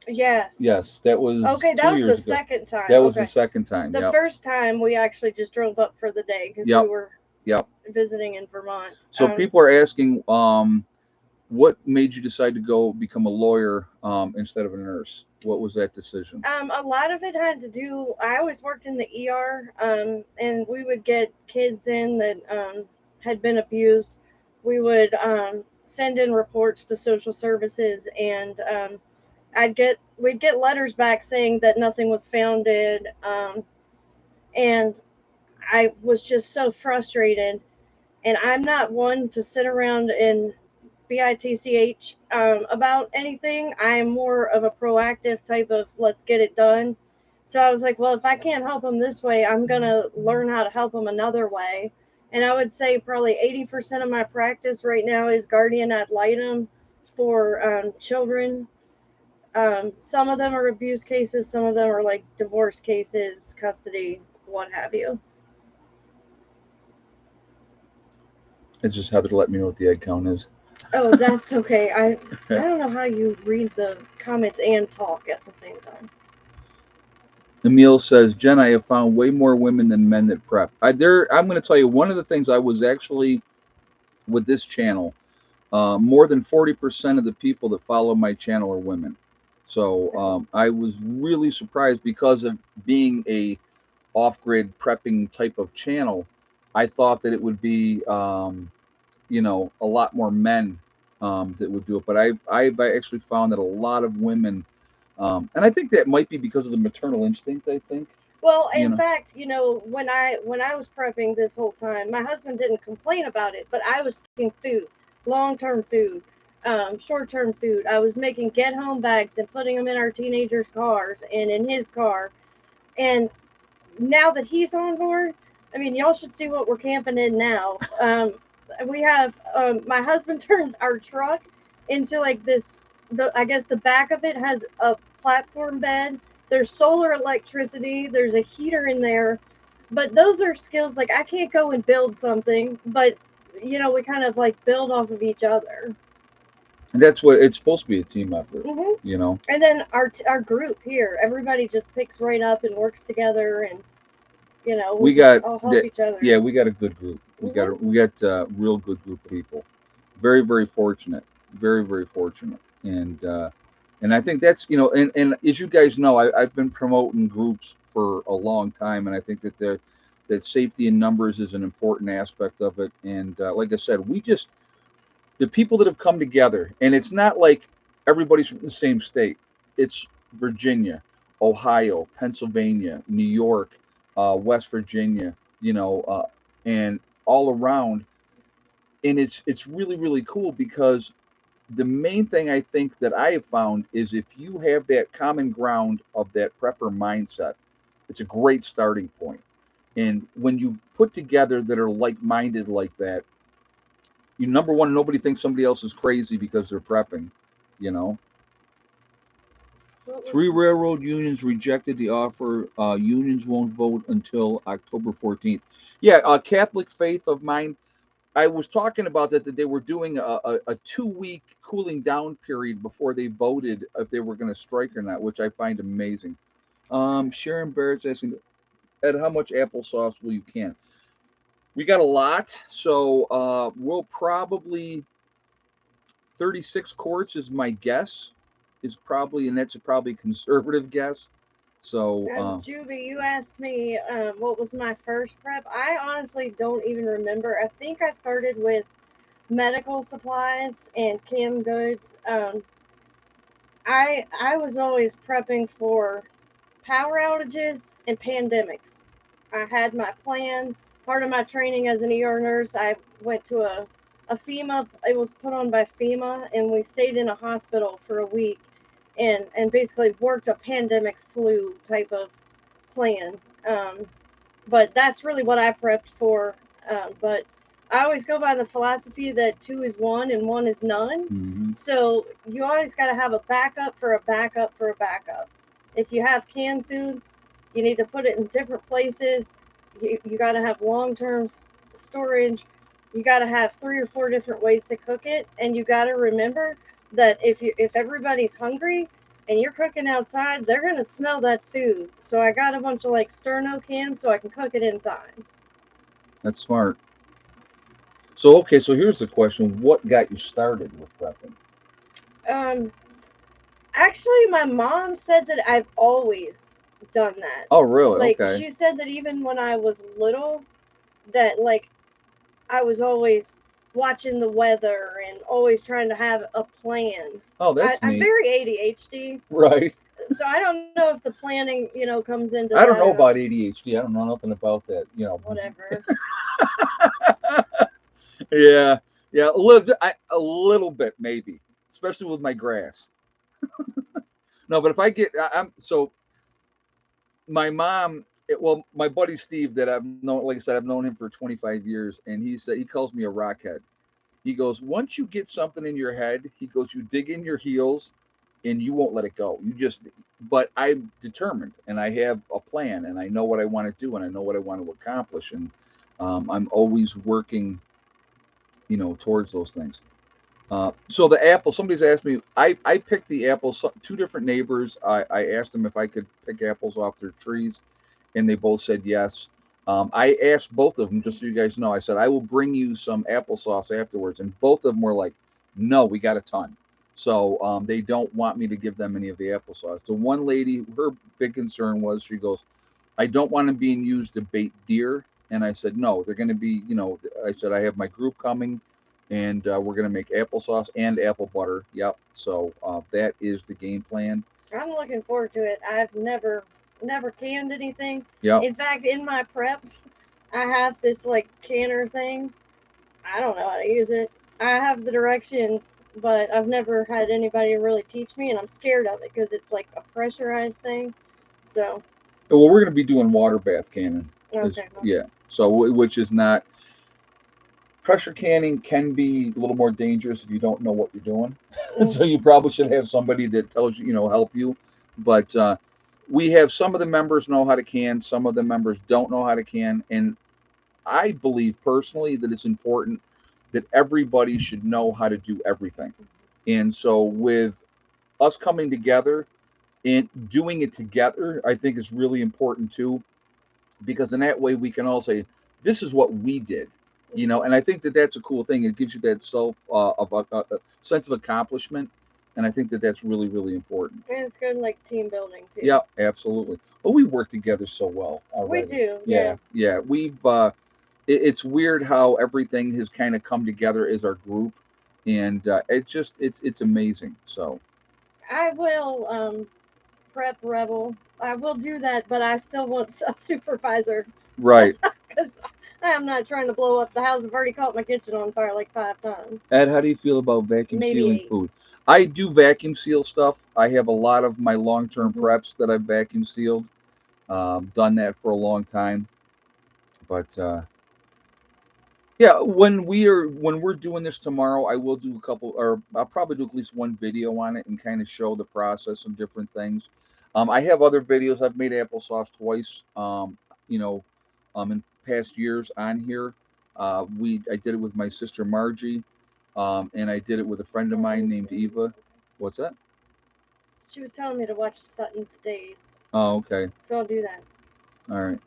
Yes. Yes, that was Okay, that 2 was years the ago. second time. That was Okay. the second time. The Yep. first time we actually just drove up for the day because Yep. we were Yep. visiting in Vermont. So people are asking, what made you decide to go become a lawyer instead of a nurse? What was that decision? A lot of it had to do. I always worked in the ER, and we would get kids in that had been abused. We would send in reports to social services, and we'd get letters back saying that nothing was founded, and I was just so frustrated. And I'm not one to sit around and bitch about anything. I'm more of a proactive type of let's get it done. So I was like, well, if I can't help them this way, I'm gonna learn how to help them another way. And I would say probably 80% of my practice right now is guardian ad litem for children. Some of them are abuse cases, some of them are like divorce cases, custody, what have you. It's just how to let me know what the egg count is. Oh, that's okay. I don't know how you read the comments and talk at the same time. Emil says, Jen, I have found way more women than men that prep. I'm going to tell you one of the things I was actually with this channel. More than 40% of the people that follow my channel are women. So I was really surprised because of being a off-grid prepping type of channel. I thought that it would be, a lot more men that would do it. But I've actually found that a lot of women, and I think that might be because of the maternal instinct. I think. Well, in fact, when I was prepping this whole time, my husband didn't complain about it, but I was taking food, long-term food, short-term food. I was making get-home bags and putting them in our teenagers' cars and in his car. And now that he's on board, I mean, y'all should see what we're camping in now. We have my husband turned our truck into like this. I guess the back of it has a platform bed. There's solar electricity. There's a heater in there, but those are skills like I can't go and build something, but we kind of like build off of each other. And that's what it's supposed to be, a team effort. Mm-hmm. And then our group here, everybody just picks right up and works together, and we got all help each other. Yeah, we got a good group. We got a real good group of people. Very, very fortunate. Very, very fortunate. And I think that's and as you guys know, I've been promoting groups for a long time, and I think that safety in numbers is an important aspect of it. And like I said, the people that have come together, and it's not like everybody's from the same state. It's Virginia, Ohio, Pennsylvania, New York, West Virginia, and all around. And it's really, really cool because the main thing I think that I have found is if you have that common ground of that prepper mindset, it's a great starting point. And when you put together that are like-minded like that, number one, nobody thinks somebody else is crazy because they're prepping, 3 railroad unions rejected the offer. Unions won't vote until October 14th. Yeah, Catholic Faith of mine, I was talking about that they were doing a 2-week cooling down period before they voted if they were going to strike or not, which I find amazing. Sharon Barrett's asking, Ed, how much applesauce will you can? we got a lot. So we'll probably 36 quarts is my guess. Is probably, and that's a probably conservative guess. So Juby, you asked me what was my first prep. I honestly don't even remember. I think I started with medical supplies and canned goods. I was always prepping for power outages and pandemics. I had my plan. Part of my training as an ER nurse, I went to a FEMA. It was put on by FEMA, and we stayed in a hospital for a week, and basically worked a pandemic flu type of plan. But that's really what I prepped for. But I always go by the philosophy that two is one and one is none. mhm. So you always got to have a backup for a backup for a backup. If you have canned food, you need to put it in different places. You got to have long term storage. You got to have 3 or 4 different ways to cook it, and you got to remember that if everybody's hungry and you're cooking outside, they're gonna smell that food. So I got a bunch of like sterno cans so I can cook it inside. That's smart. So okay, so here's the question: what got you started with prepping? Um, Actually, my mom said that I've always done that. Oh, really? Like Okay. she said that even when I was little, that like I was always watching the weather and always trying to have a plan. Oh, that's I'm neat. very ADHD, Right. so I don't know if the planning, comes into I don't that know or about ADHD. I don't know nothing about that. whatever. Yeah, yeah, a little bit maybe, especially with my grass. No, but if I get, I'm so my mom. Well, my buddy Steve that I've known, like I said, I've known him for 25 years, and he said he calls me a rockhead. He goes, once you get something in your head, he goes, you dig in your heels, and you won't let it go. You just, but I'm determined, and I have a plan, and I know what I want to do, and I know what I want to accomplish, and I'm always working, towards those things. So the apple, somebody's asked me, I picked the apples, two different neighbors. I asked them if I could pick apples off their trees, and they both said yes. I asked both of them, just so you guys know, I said, I will bring you some applesauce afterwards. And both of them were like, no, we got a ton. So they don't want me to give them any of the applesauce. The one lady, her big concern was, she goes, I don't want them being used to bait deer. And I said, no, they're going to be, I said, I have my group coming, and we're going to make applesauce and apple butter. Yep. So that is the game plan. I'm looking forward to it. I've never canned anything. Yep. In fact, in my preps, I have this like canner thing. I don't know how to use it. I have the directions, but I've never had anybody really teach me, and I'm scared of it because it's like a pressurized thing. So, Well, we're going to be doing water bath canning. Is okay. yeah. So which is not pressure canning can be a little more dangerous if you don't know what you're doing. So you probably should have somebody that tells you, help you. But we have some of the members know how to can, some of the members don't know how to can, and I believe personally that it's important that everybody should know how to do everything. And so with us coming together and doing it together, I think is really important too, because in that way we can all say, this is what we did. And I think that that's a cool thing. It gives you that of a sense of accomplishment, and I think that that's really, really important. And it's good like team building too. Yeah, absolutely. Well, we work together so well We already. do, Yeah, yeah. It's weird how everything has kind of come together as our group, and it's amazing. So I will prep rebel. I will do that, but I still want a supervisor right. because I am not trying to blow up the house. I've already caught my kitchen on fire like 5 times. Ed, how do you feel about vacuum Maybe sealing 8. food? I do vacuum seal stuff. I have a lot of my long-term Mhm. preps that I've vacuum sealed. Done that for a long time, but yeah, when we're doing this tomorrow, I will do a couple, or I'll probably do at least one video on it and kind of show the process and different things. I have other videos. I've made applesauce twice. In past years on here. I did it with my sister Margie, and I did it with a friend of mine named Eva. What's that? She was telling me to watch Sutton's Days, Oh, okay. so I'll do that. All right.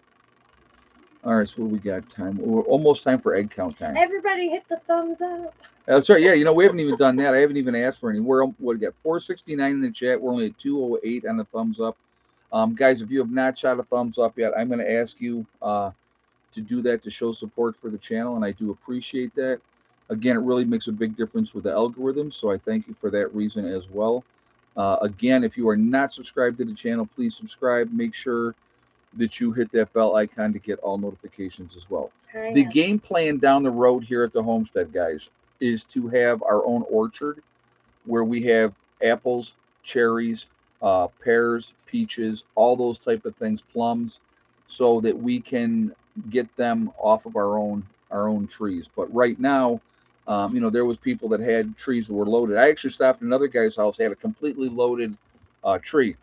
All right, so what do we got time? We're almost time for egg count time. Everybody hit the thumbs up. That's right. Yeah, we haven't even done that. I haven't even asked for any. We're what we got 469 in the chat. We're only at 208 on the thumbs up. Guys, if you have not shot a thumbs up yet, I'm going to ask you to do that to show support for the channel, and I do appreciate that. Again, it really makes a big difference with the algorithm, so I thank you for that reason as well. Again, if you are not subscribed to the channel, please subscribe. Make sure that you hit that bell icon to get all notifications as well. The game plan down the road here at the homestead, guys, is to have our own orchard where we have apples, cherries, pears, peaches, all those type of things, plums, so that we can get them off of our own trees. But right now, there was people that had trees that were loaded. I actually stopped at another guy's house, had a completely loaded tree.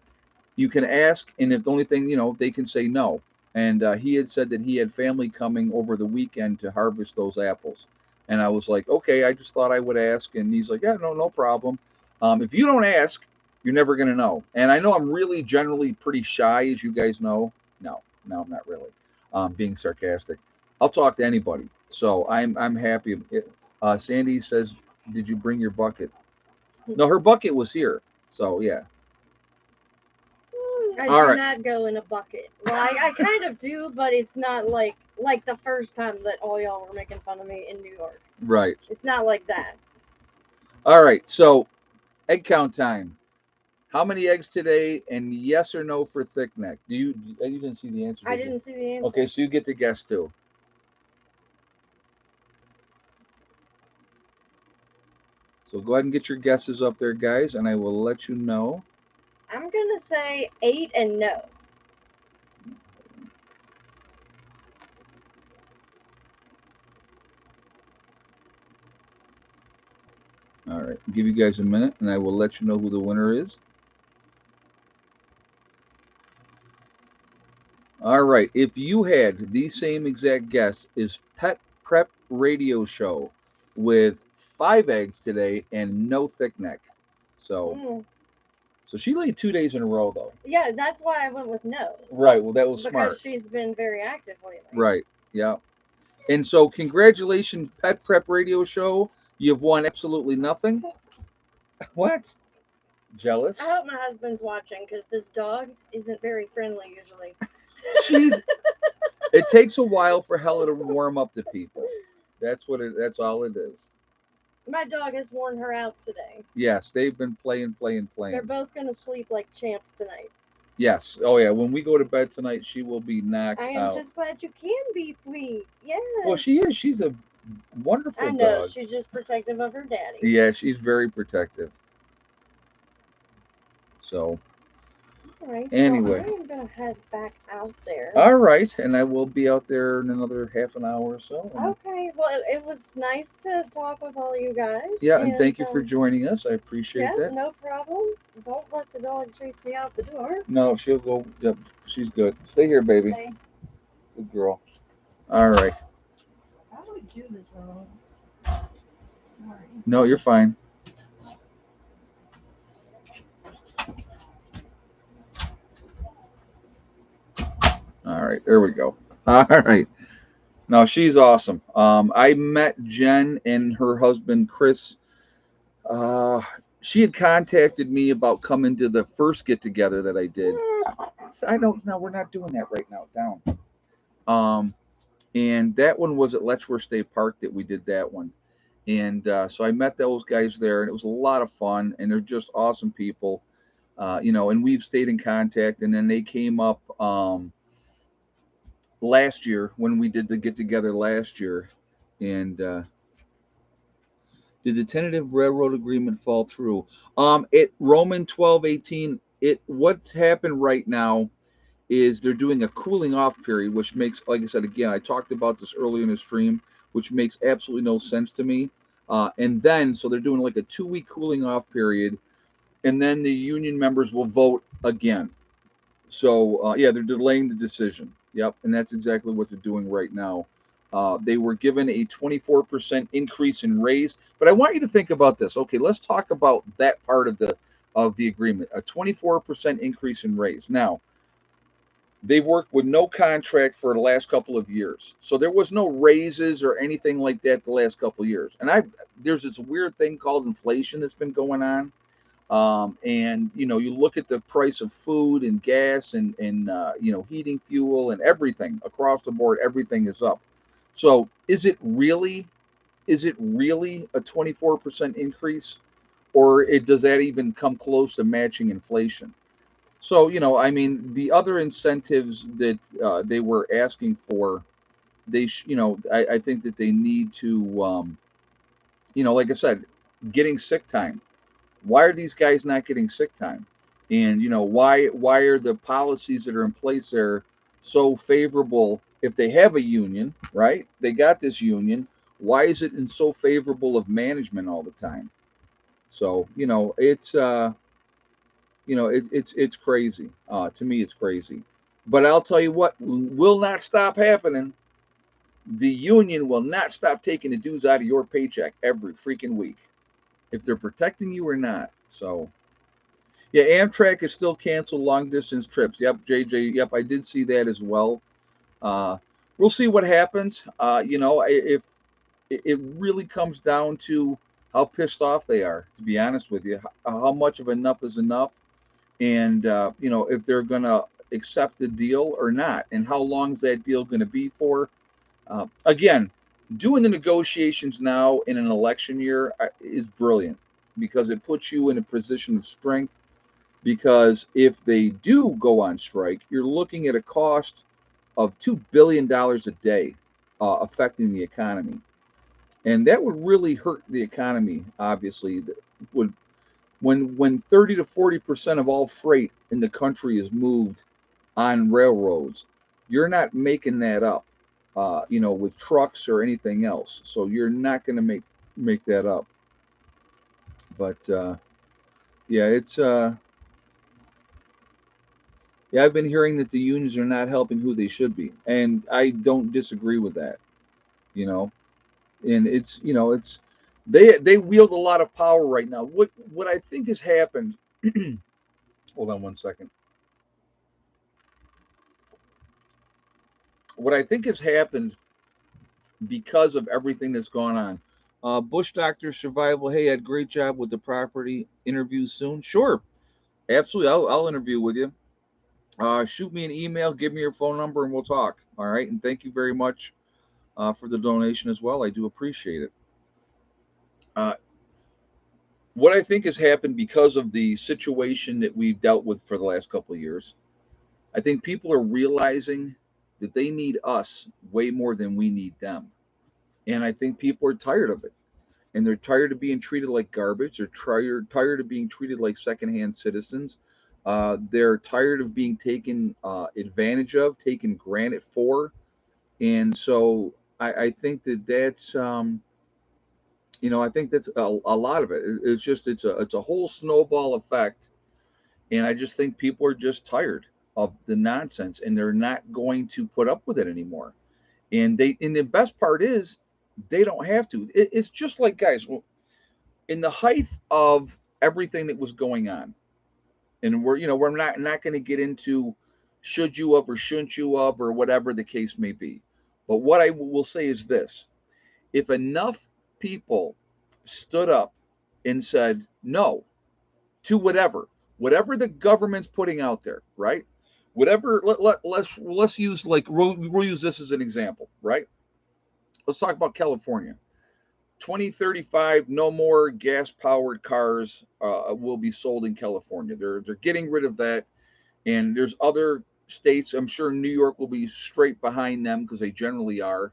You can ask, and if the only thing, they can say no. And he had said that he had family coming over the weekend to harvest those apples. And I was like, okay, I just thought I would ask. And he's like, yeah, no problem. If you don't ask, you're never going to know. And I know I'm really generally pretty shy, as you guys know. No, I'm not really. Being sarcastic. I'll talk to anybody. So I'm happy. Sandy says, did you bring your bucket? No, her bucket was here. So, yeah. I do not go in a bucket. Well, I kind of do, but it's not like the first time that all y'all were making fun of me in New York. Right. It's not like that. All right. So, egg count time. How many eggs today? And yes or no for thick neck? You didn't see the answer? I didn't see the answer. Okay, so you get to guess too. So go ahead and get your guesses up there, guys, and I will let you know. I'm going to say 8 and no. All right. I'll give you guys a minute, and I will let you know who the winner is. All right. If you had the same exact guess as Pet Prep Radio Show with 5 eggs today and no thick neck. So she laid 2 days in a row, though. Yeah, that's why I went with no. Right. Well, that was smart. Because she's been very active lately. Right. Yeah. And so congratulations, Pet Prep Radio Show. You've won absolutely nothing. What? Jealous? I hope my husband's watching because this dog isn't very friendly usually. It takes a while for Hella to warm up to people. That's all it is. My dog has worn her out today. Yes, they've been playing. They're both going to sleep like champs tonight. Yes. Oh, yeah. When we go to bed tonight, she will be knocked out. I am just glad you can be sweet. Yes. Well, she is. She's a wonderful dog. I know. She's just protective of her daddy. Yeah, she's very protective. So, all right. Anyway. Well, I'm going to head back out there. All right. And I will be out there in another half an hour or so. Okay. Well, it was nice to talk with all you guys. Yeah, and thank you for joining us. I appreciate that. No problem. Don't let the dog chase me out the door. No, she'll go. Yep, she's good. Stay here, baby. Stay. Good girl. All right. I always do this wrong. Sorry. No, you're fine. All right, there we go. All right. No, she's awesome. I met Jen and her husband, Chris. She had contacted me about coming to the first get-together that I did. I don't know. We're not doing that right now. Down. And that one was at Letchworth State Park that we did that one. And so I met those guys there, and it was a lot of fun. And they're just awesome people. And we've stayed in contact. And then they came up last year when we did the get-together last year. And did the tentative railroad agreement fall through? At Roman 12:18, what's happened right now is they're doing a cooling off period, which makes, like I said, again, I talked about this earlier in the stream, which makes absolutely no sense to me. And then, so they're doing like a 2-week cooling off period, and then the union members will vote again. So, they're delaying the decision. Yep, and that's exactly what they're doing right now. They were given a 24% increase in raise, but I want you to think about this. Okay, let's talk about that part of the agreement. A 24% increase in raise. Now, They've worked with no contract for the last couple of years. So there was no raises or anything like that the last couple of years. And there's this weird thing called inflation that's been going on. And you look at the price of food and gas and heating fuel and everything across the board, everything is up. So is it really a 24% increase, or does that even come close to matching inflation? So, I mean, the other incentives that they were asking for, I think that they need to, like I said, getting sick time. Why are these guys not getting sick time? And why are the policies that are in place there so favorable? If they have a union, right? They got this union. Why is it in so favorable of management all the time? So it's crazy. To me, it's crazy. But I'll tell you what will not stop happening. The union will not stop taking the dues out of your paycheck every freaking week, if they're protecting you or not. So, yeah, Amtrak is still canceled long distance trips. Yep, JJ. Yep, I did see that as well. Uh, we'll see what happens. If it really comes down to how pissed off they are, to be honest with you, how much of enough is enough, and if they're going to accept the deal or not, and how long is that deal going to be for. Again, doing the negotiations now in an election year is brilliant, because it puts you in a position of strength. Because if they do go on strike, you're looking at a cost of $2 billion a day, affecting the economy, and that would really hurt the economy. Obviously, would when 30 to 40% of all freight in the country is moved on railroads, you're not making that up, with trucks or anything else. So you're not going to make that up. But yeah, it's yeah, I've been hearing that the unions are not helping who they should be, and I don't disagree with that. You know, and it's they wield a lot of power right now. What I think has happened. Hold on one second. What I think has happened because of everything that's gone on. Bush Doctor Survival. Hey, Ed, great job with the property. Interview soon. Sure, absolutely. I'll interview with you. Shoot me an email, give me your phone number, and we'll talk. All right. And thank you very much for the donation as well. I do appreciate it. Uh, what I think has happened because of the situation that we've dealt with for the last couple of years, I think people are realizing that they need us way more than we need them. And I think people are tired of it. And they're tired of being treated like garbage. They're tired of being treated like secondhand citizens. They're tired of being taken advantage of, taken granted for. And so I think that's a lot of it. It's just it's a whole snowball effect, and I just think people are just tired of the nonsense, and they're not going to put up with it anymore. And the best part is they don't have to. It's just like, guys, in the height of everything that was going on, and we're not going to get into should you have or shouldn't you have or whatever the case may be. But what I will say is this: if enough people stood up and said no to whatever the government's putting out there, right? Whatever, let's use, like, we'll use this as an example, right? Let's talk about California. 2035, no more gas powered cars will be sold in California. They're getting rid of that. And there's other states, I'm sure New York will be straight behind them, because they generally are.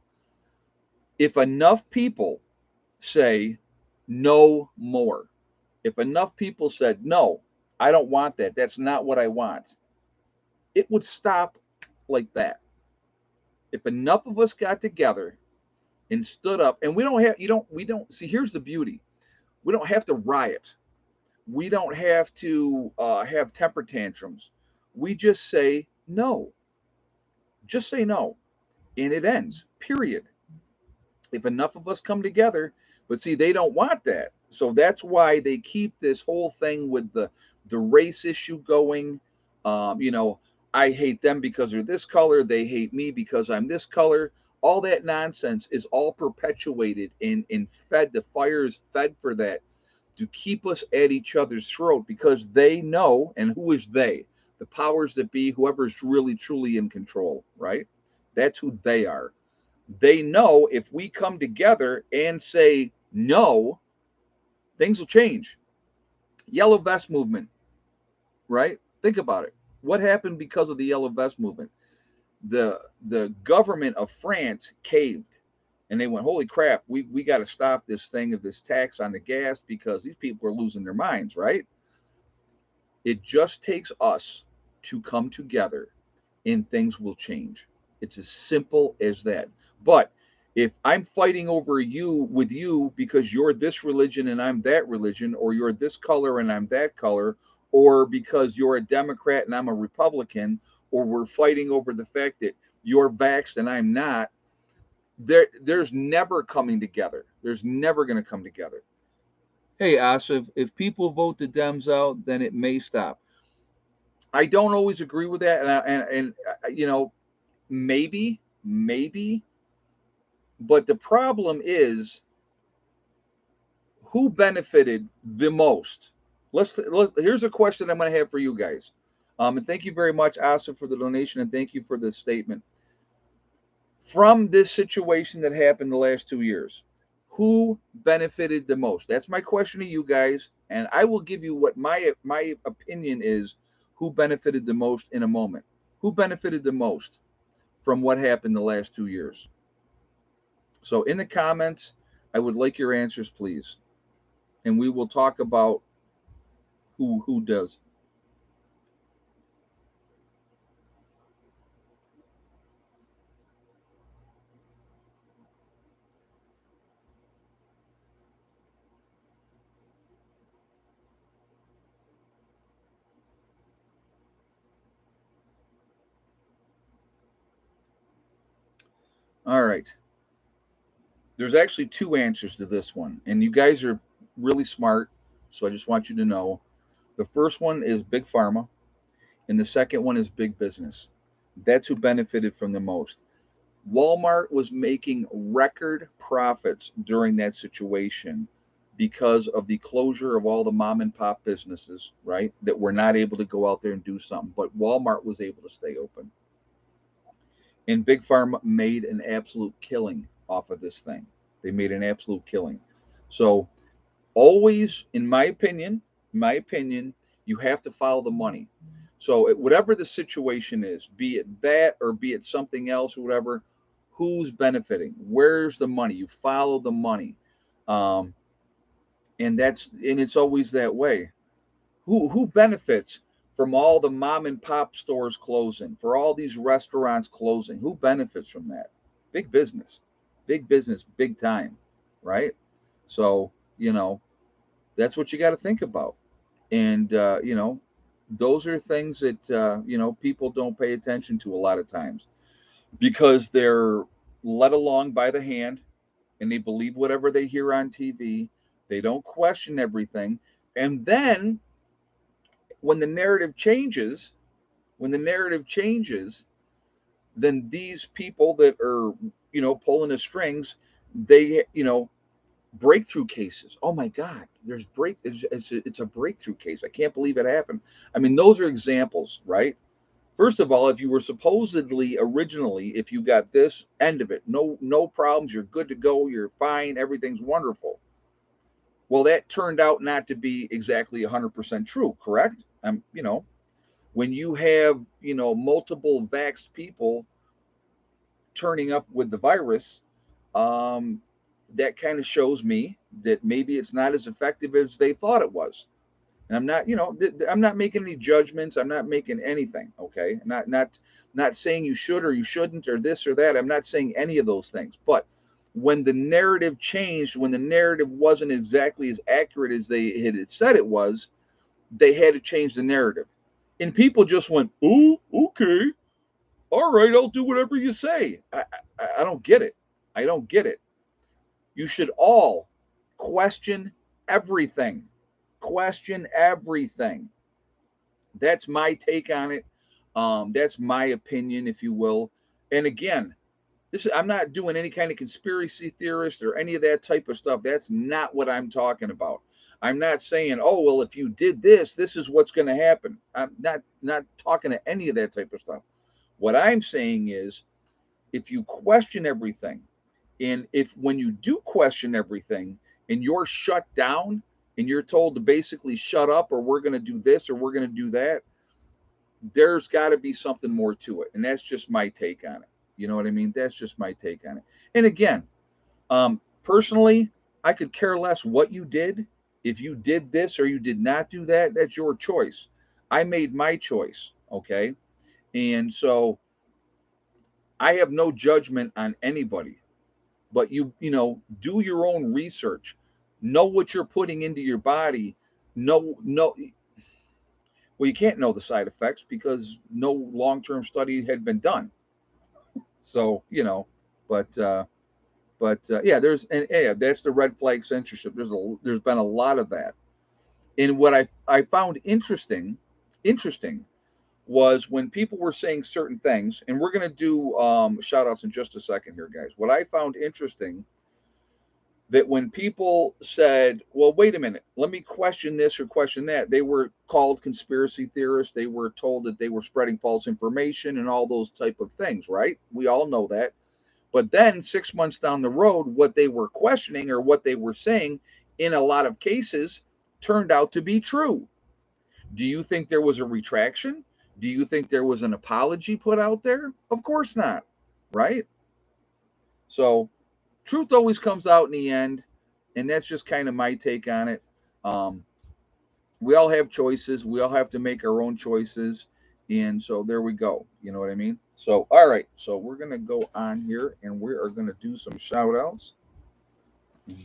If enough people say no more, if enough people said, no, I don't want that, that's not what I want, it would stop like that. If enough of us got together and stood up, and we don't see, here's the beauty: we don't have to riot, we don't have to have temper tantrums. We just say no, just say no, and it ends, period. If enough of us come together. But see, they don't want that. So that's why they keep this whole thing with the race issue going. You know, I hate them because they're this color. They hate me because I'm this color. All that nonsense is all perpetuated and fed. The fire is fed for that to keep us at each other's throat because they know, and who is they? The powers that be, whoever's really truly in control, right? That's who they are. They know if we come together and say no, things will change. Yellow vest movement, right? Think about it. What happened because of the yellow vest movement? The government of France caved and they went, holy crap, we got to stop this thing of this tax on the gas because these people are losing their minds, right? It just takes us to come together and things will change. It's as simple as that. But if I'm fighting over you with you because you're this religion and I'm that religion, or you're this color and I'm that color, or because you're a Democrat and I'm a Republican, or we're fighting over the fact that you're vaxxed and I'm not, there's never coming together. There's never going to come together. Hey, Asif, if people vote the Dems out, then it may stop. I don't always agree with that, and maybe, but the problem is who benefited the most. Let's here's a question I'm going to have for you guys. And thank you very much, Asa, for the donation, and thank you for the statement. From this situation that happened the last 2 years, who benefited the most? That's my question to you guys, and I will give you what my opinion is. Who benefited the most in a moment? Who benefited the most from what happened the last 2 years? So in the comments, I would like your answers, please, and we will talk about who does. All right. There's actually two answers to this one, and you guys are really smart, so I just want you to know. The first one is big pharma, and the second one is big business. That's who benefited from the most. Walmart was making record profits during that situation because of the closure of all the mom and pop businesses, right? That were not able to go out there and do something, but Walmart was able to stay open. And Big Pharma made an absolute killing off of this thing. They made an absolute killing. So always, in my opinion, you have to follow the money. So whatever the situation is, be it that or be it something else or whatever, who's benefiting? Where's the money? You follow the money, um, and it's always that way. Who benefits from all the mom and pop stores closing, for all these restaurants closing? Who benefits from that? Big business, big time, right? So that's what you got to think about. And those are things that people don't pay attention to a lot of times because they're led along by the hand and they believe whatever they hear on TV. They don't question everything. And then when the narrative changes, when the narrative changes, then these people that are, pulling the strings, they, breakthrough cases. Oh my God, it's a breakthrough case. I can't believe it happened. I mean, those are examples, right? First of all, if you were supposedly originally, if you got this end of it, no problems, you're good to go, you're fine, everything's wonderful. Well, that turned out not to be exactly 100% true, correct? When you have, multiple vaxxed people turning up with the virus, um, that kind of shows me that maybe it's not as effective as they thought it was. And I'm not, I'm not making any judgments. I'm not making anything. Okay, not saying you should or you shouldn't or this or that. I'm not saying any of those things. But when the narrative changed, when the narrative wasn't exactly as accurate as they had said it was, they had to change the narrative. And people just went, "Oh, okay, all right, I'll do whatever you say." I don't get it. I don't get it. You should all question everything. Question everything. That's my take on it. That's my opinion, if you will. And again, I'm not doing any kind of conspiracy theorist or any of that type of stuff. That's not what I'm talking about. I'm not saying, oh well, if you did this, this is what's going to happen. I'm not talking to any of that type of stuff. What I'm saying is, if you question everything, and if when you do question everything and you're shut down and you're told to basically shut up, or we're going to do this or we're going to do that, there's got to be something more to it. And that's just my take on it. You know what I mean? That's just my take on it. And again, personally, I could care less what you did. If you did this or you did not do that, that's your choice. I made my choice. Okay. And so I have no judgment on anybody, but do your own research, know what you're putting into your body. No, well, you can't know the side effects because no long-term study had been done. So, yeah, that's the red flag censorship. There's been a lot of that. And what I found interesting was when people were saying certain things, and we're going to do shout outs in just a second here, guys. What I found interesting, that when people said, well, wait a minute, let me question this or question that, they were called conspiracy theorists. They were told that they were spreading false information and all those type of things, right? We all know that. But then 6 months down the road, what they were questioning or what they were saying in a lot of cases turned out to be true. Do you think there was a retraction? Do you think there was an apology put out there? Of course not, right? So truth always comes out in the end, and that's just kind of my take on it. Um, we all have choices. We all have to make our own choices, and so there we go. You know what I mean? So all right, so we're gonna go on here, and we are gonna do some shout outs.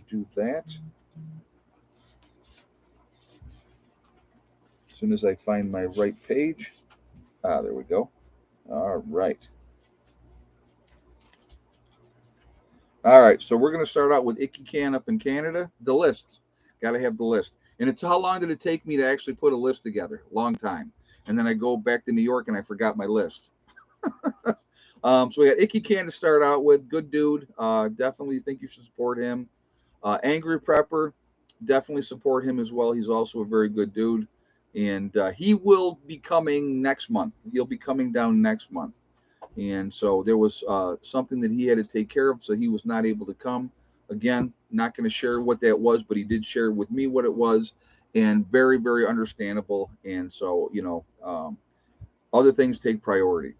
Do that as soon as I find my right page. There we go. All right. All right, so we're going to start out with Icky Can up in Canada. The list. Got to have the list. And it's how long did it take me to actually put a list together? Long time. And then I go back to New York and I forgot my list. So we got Icky Can to start out with. Good dude. Definitely think you should support him. Angry Prepper. Definitely support him as well. He's also a very good dude. And he will be coming next month. He'll be coming down next month. And so there was something that he had to take care of, so he was not able to come. Again, not going to share what that was, but he did share with me what it was, and very, very understandable. And so, other things take priority.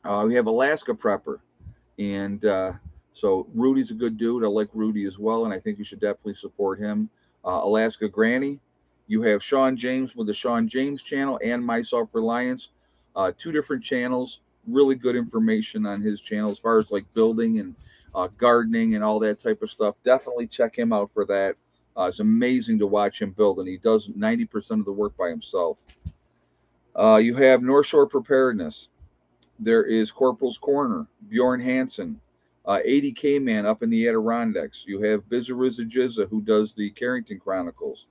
We have Alaska Prepper, and so Rudy's a good dude. I like Rudy as well, and I think you should definitely support him. Alaska Granny. You have Sean James with the Sean James channel and My Self Reliance. Two different channels. Really good information on his channel as far as like building and gardening and all that type of stuff. Definitely check him out for that. It's amazing to watch him build, and he does 90% of the work by himself. You have North Shore Preparedness. There is Corporal's Corner, Bjorn Hansen, 80K Man up in the Adirondacks. You have Bizarrizza Jizza, who does the Carrington Chronicles.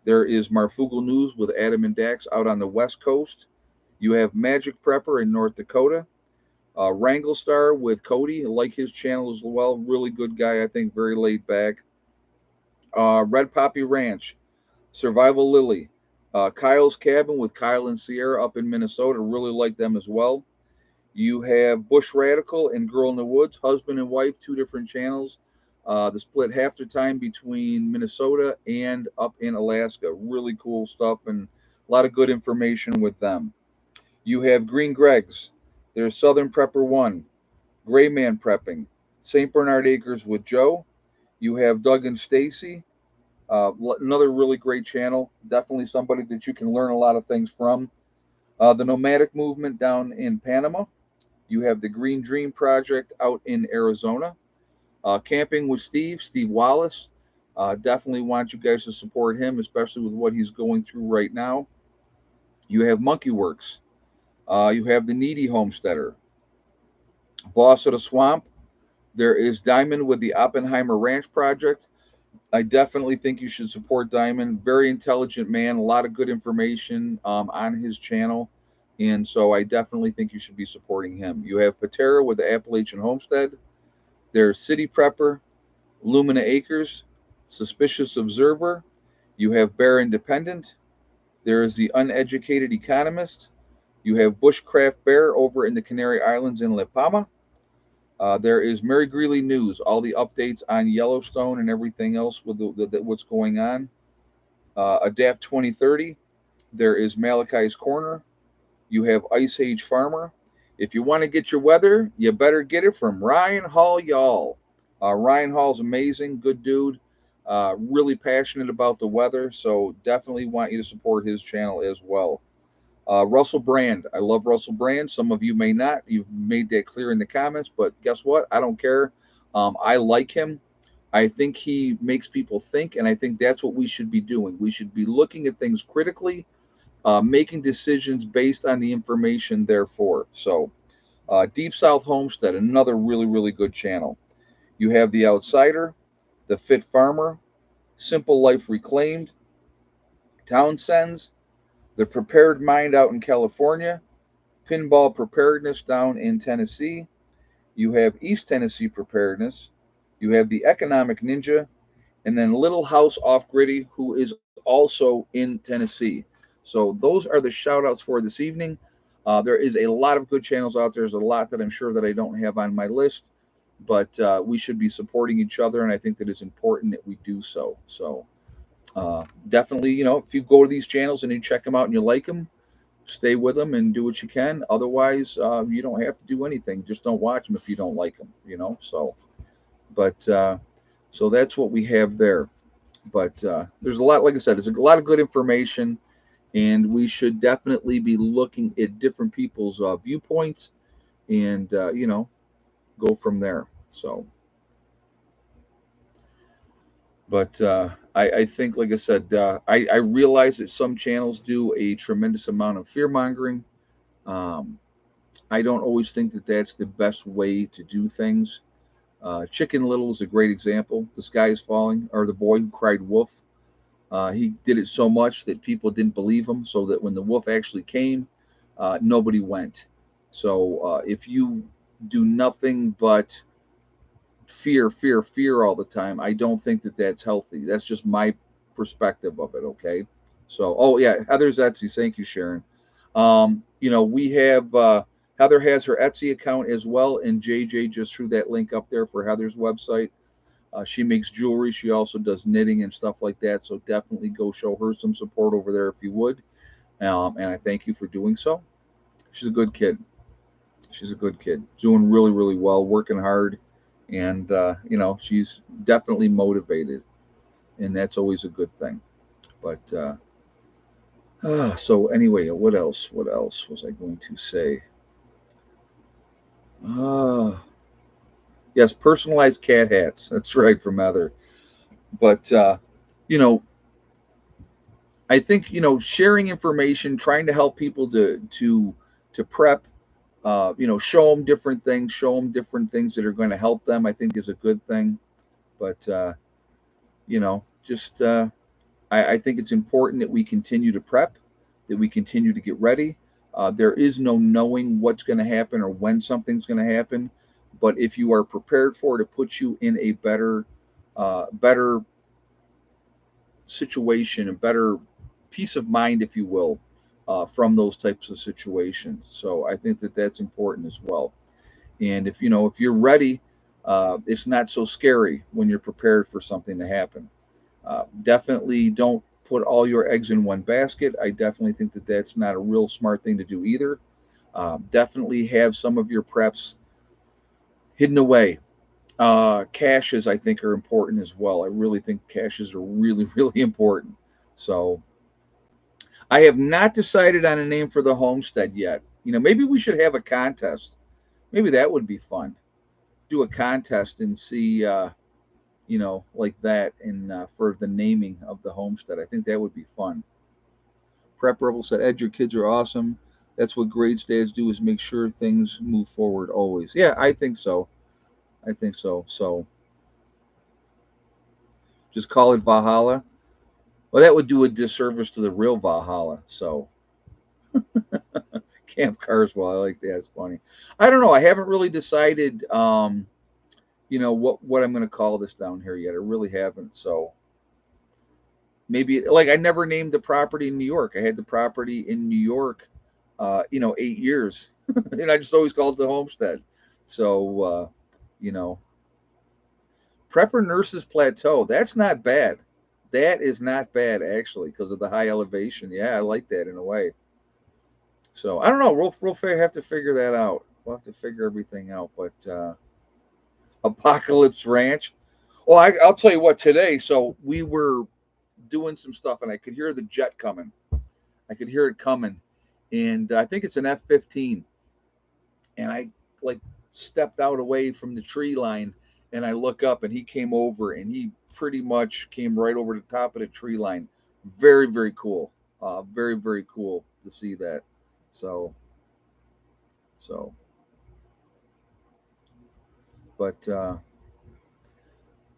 There is Marfugal News with Adam and Dax out on the West Coast. You have Magic Prepper in North Dakota. Wrangle Star with Cody. I like his channel as well. Really good guy, I think. Very laid back. Red Poppy Ranch. Survival Lily. Kyle's Cabin with Kyle and Sierra up in Minnesota. Really like them as well. You have Bush Radical and Girl in the Woods. Husband and wife, two different channels. They split half their time between Minnesota and up in Alaska. Really cool stuff and a lot of good information with them. You have Green Greg's. There's Southern Prepper 1, Gray Man Prepping, St. Bernard Acres with Joe. You have Doug and Stacy, another really great channel. Definitely somebody that you can learn a lot of things from. The Nomadic Movement down in Panama. You have the Green Dream Project out in Arizona. Camping with Steve Wallace. Definitely want you guys to support him, especially with what he's going through right now. You have Monkey Works. You have the Needy Homesteader, Boss of the Swamp. There is Diamond with the Oppenheimer Ranch Project. I definitely think you should support Diamond. Very intelligent man, a lot of good information on his channel. And so I definitely think you should be supporting him. You have Patera with the Appalachian Homestead. There's City Prepper, Lumina Acres, Suspicious Observer. You have Bear Independent. There is the Uneducated Economist. You have Bushcraft Bear over in the Canary Islands in La Palma. There is Mary Greeley News, all the updates on Yellowstone and everything else with what's going on. Adapt 2030. There is Malachi's Corner. You have Ice Age Farmer. If you want to get your weather, you better get it from Ryan Hall, y'all. Ryan Hall's amazing, good dude, really passionate about the weather. So definitely want you to support his channel as well. Russell Brand. I love Russell Brand. Some of you may not. You've made that clear in the comments, but guess what? I don't care. I like him. I think he makes people think, and I think that's what we should be doing. We should be looking at things critically, making decisions based on the information, therefore. So, Deep South Homestead, another really, really good channel. You have The Outsider, The Fit Farmer, Simple Life Reclaimed, Townsend's, The Prepared Mind out in California, Pinball Preparedness down in Tennessee. You have East Tennessee Preparedness. You have the Economic Ninja, and then Little House Off Griddy, who is also in Tennessee. So those are the shout outs for this evening. There is a lot of good channels out there. There's a lot that I'm sure that I don't have on my list, but we should be supporting each other, and I think that it's important that we do so. So definitely, if you go to these channels and you check them out and you like them, stay with them and do what you can. Otherwise, you don't have to do anything. Just don't watch them if you don't like them. So, but so that's what we have there. But there's a lot, like I said, there's a lot of good information, and we should definitely be looking at different people's viewpoints and, go from there. So, but I think, like I said, I realize that some channels do a tremendous amount of fear mongering. Um, I don't always think that that's the best way to do things. Chicken Little is a great example. The Sky is Falling, or The Boy Who Cried Wolf. He did it so much that people didn't believe him, so that when the wolf actually came, nobody went. So if you do nothing but fear, fear, fear all the time, I don't think that that's healthy. That's just my perspective of it. Okay. So, oh yeah, Heather's Etsy. Thank you, Sharon. We have Heather has her Etsy account as well, and JJ just threw that link up there for Heather's website. She makes jewelry. She also does knitting and stuff like that. So definitely go show her some support over there if you would. And I thank you for doing so. She's a good kid. She's a good kid. Doing really, really well, working hard. And, she's definitely motivated. And that's always a good thing. But so anyway, what else? What else was I going to say? Uh, yes, personalized cat hats. That's right, from Heather. But, you know, I think sharing information, trying to help people to prep, show them different things, show them different things that are going to help them. I think is a good thing. But just I think it's important that we continue to prep, that we continue to get ready. There is no knowing what's going to happen or when something's going to happen, but if you are prepared for it, it puts you in a better situation, a better peace of mind, if you will, from those types of situations. So I think that that's important as well. And if you're ready, it's not so scary when you're prepared for something to happen. Definitely don't put all your eggs in one basket. I definitely think that that's not a real smart thing to do either. Definitely have some of your preps hidden away. Caches, I think, are important as well. I really think caches are really, really important. So I have not decided on a name for the homestead yet. Maybe we should have a contest. Maybe that would be fun. Do a contest and see, like that, and for the naming of the homestead. I think that would be fun. Prep Rebel said, Ed, your kids are awesome. That's what great dads do, is make sure things move forward always. Yeah, I think so. I think so. So just call it Valhalla. Well, that would do a disservice to the real Valhalla. So Camp Carswell. I like that. It's funny. I don't know. I haven't really decided, what I'm going to call this down here yet. I really haven't. So maybe like I never named the property in New York. I had the property in New York, 8 years, and I just always called it the homestead. So, you know, Prepper Nurses Plateau. That's not bad. That is not bad actually because of the high elevation. Yeah, I like that in a way. So I don't know. We'll have to figure that out. We'll have to figure everything out. But Apocalypse Ranch. Well, I'll tell you what. Today, so we were doing some stuff, and I could hear the jet coming. I could hear it coming, and I think it's an F-15. And I like stepped out away from the tree line, and I look up, and he came over, and he pretty much came right over the top of the tree line. Very very cool. Very very cool to see that. So so, but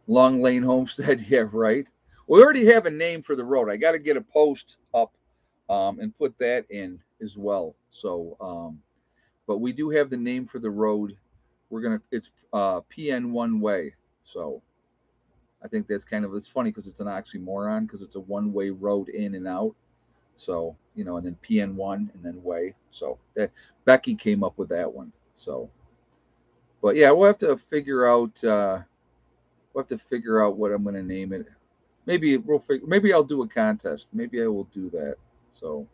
Long Lane Homestead, yeah, right. We already have a name for the road. I got to get a post up and put that in as well. So, but we do have the name for the road. It's PN1 way. So I think that's it's funny because it's an oxymoron because it's a one-way road in and out. So, and then PN1 and then way. So that Becky came up with that one. So, but yeah, we'll have to figure out. What I'm going to name it. Maybe I'll do a contest. Maybe I will do that. So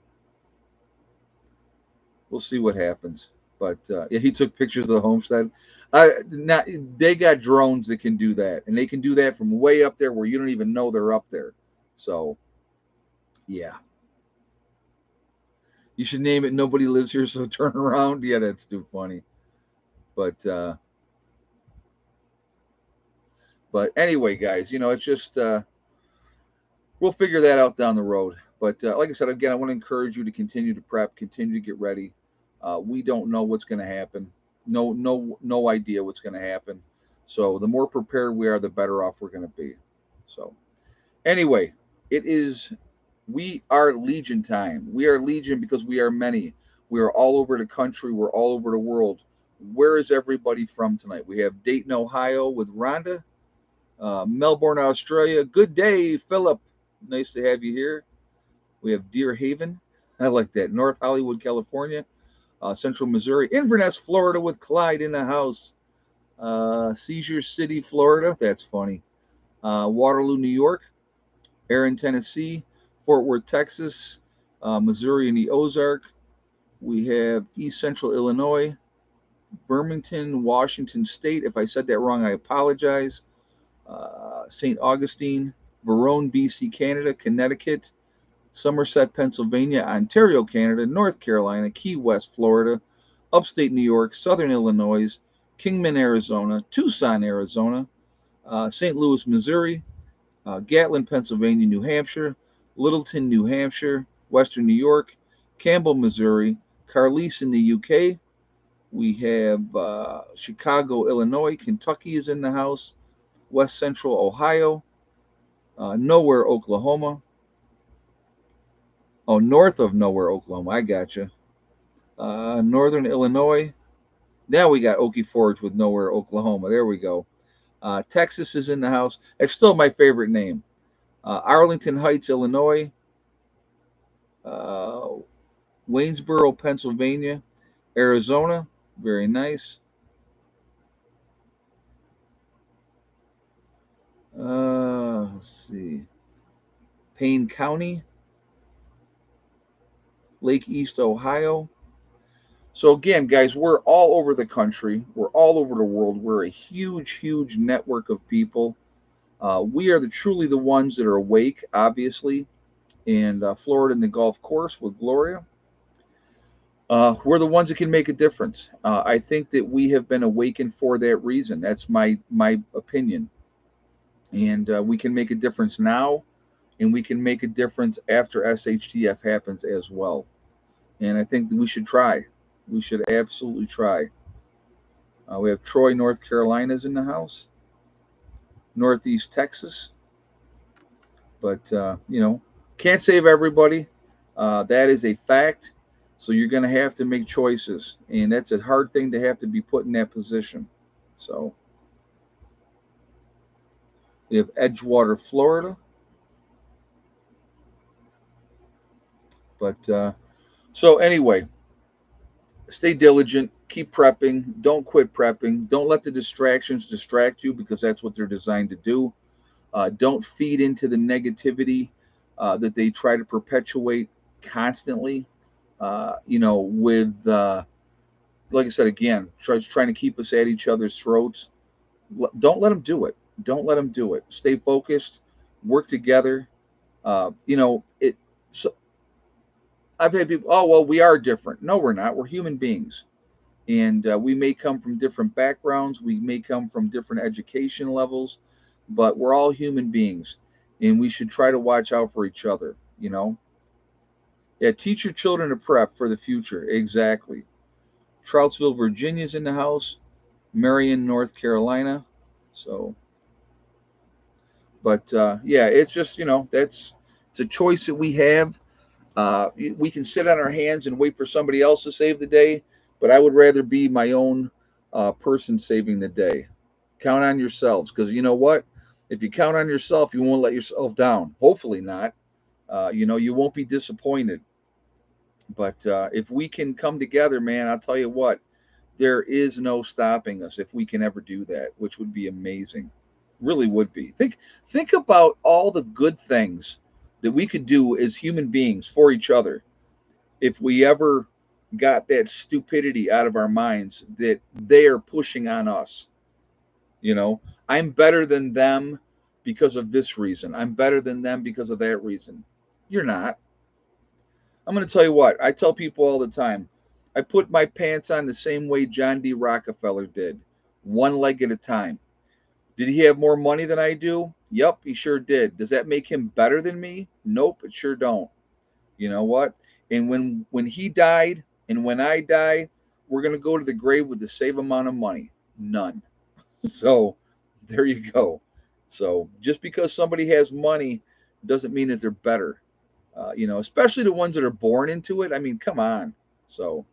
we'll see what happens. But yeah, he took pictures of the homestead. They got drones that can do that, and they can do that from way up there where you don't even know they're up there. So yeah, you should name it "Nobody Lives Here, So Turn Around." Yeah, that's too funny. But anyway, guys, it's just we'll figure that out down the road. But like I said, again, I want to encourage you to continue to prep, continue to get ready. We don't know what's going to happen. No idea what's going to happen. So the more prepared we are, the better off we're going to be. So anyway, we are Legion time. We are Legion because we are many. We are all over the country. We're all over the world. Where is everybody from tonight? We have Dayton, Ohio with Rhonda. Melbourne, Australia. Good day, Philip. Nice to have you here. We have Deer Haven. I like that. North Hollywood, California. Central Missouri. Inverness, Florida with Clyde in the house. Seizure City, Florida. That's funny. Waterloo, New York. Erin, Tennessee. Fort Worth, Texas. Missouri and the Ozark. We have East Central Illinois. Birmingham, Washington State. If I said that wrong, I apologize. St. Augustine, Verone, BC, Canada, Connecticut, Somerset, Pennsylvania, Ontario, Canada, North Carolina, Key West, Florida, upstate New York, southern Illinois, Kingman, Arizona, Tucson, Arizona, St. Louis, Missouri, Gatlin, Pennsylvania, New Hampshire, Littleton, New Hampshire, western New York, Campbell, Missouri, Carlisle in the UK. We have Chicago, Illinois, Kentucky is in the house, West Central Ohio, Nowhere, Oklahoma. Oh, north of Nowhere, Oklahoma. I gotcha. Northern Illinois. Now we got Okie Forge with Nowhere, Oklahoma. There we go. Texas is in the house. It's still my favorite name. Arlington Heights, Illinois. Waynesboro, Pennsylvania. Arizona. Very nice. Let's see. Payne County. Lake East, Ohio. So again, guys, we're all over the country. We're all over the world. We're a huge, huge network of people. We are truly the ones that are awake, obviously, and Florida and the Gulf Course with Gloria. We're the ones that can make a difference. I think that we have been awakened for that reason. That's my opinion, and we can make a difference now, and we can make a difference after SHTF happens as well. And I think that we should try. We should absolutely try. We have Troy, North Carolina's in the house, Northeast Texas, but can't save everybody. That is a fact. So you're going to have to make choices, and that's a hard thing to have to be put in that position. So we have Edgewater, Florida. But so anyway, stay diligent, keep prepping, don't quit prepping, don't let the distractions distract you because that's what they're designed to do. Don't feed into the negativity that they try to perpetuate constantly. With like I said again, trying to keep us at each other's throats. Don't let them do it. Don't let them do it. Stay focused. Work together. It. So I've had people. Oh well, we are different. No, we're not. We're human beings, and we may come from different backgrounds. We may come from different education levels, but we're all human beings, and we should try to watch out for each other. Yeah. Teach your children to prep for the future. Exactly. Troutsville, Virginia's in the house. Marion, North Carolina. So, but yeah, it's just it's a choice that we have. We can sit on our hands and wait for somebody else to save the day, but I would rather be my own person saving the day. Count on yourselves, because you know what? If you count on yourself, you won't let yourself down. Hopefully not. You won't be disappointed. But if we can come together, man, I'll tell you what, there is no stopping us if we can ever do that, which would be amazing. Really would be. Think about all the good things that we could do as human beings for each other if we ever got that stupidity out of our minds that they are pushing on us. You know, I'm better than them because of this reason. I'm better than them because of that reason. You're not. I'm going to tell you what, I tell people all the time, I put my pants on the same way John D. Rockefeller did, one leg at a time. Did he have more money than I do? Yep, he sure did. Does that make him better than me? Nope, it sure don't. You know what? And when he died and when I die, we're going to go to the grave with the same amount of money. None. So there you go. So just because somebody has money doesn't mean that they're better. Especially the ones that are born into it. I mean, come on. So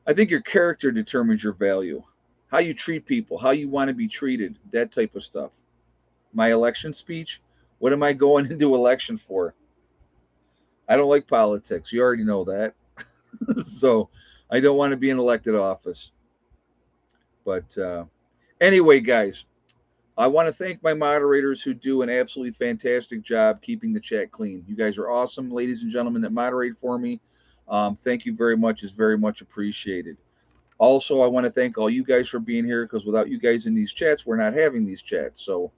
I think your character determines your value. How you treat people, how you want to be treated, that type of stuff. My election speech, what am I going into election for? I don't like politics. You already know that. So I don't want to be in elected office. But anyway, guys, I want to thank my moderators who do an absolutely fantastic job keeping the chat clean. You guys are awesome, ladies and gentlemen, that moderate for me. Thank you very much. It's very much appreciated. Also, I want to thank all you guys for being here because without you guys in these chats, we're not having these chats. So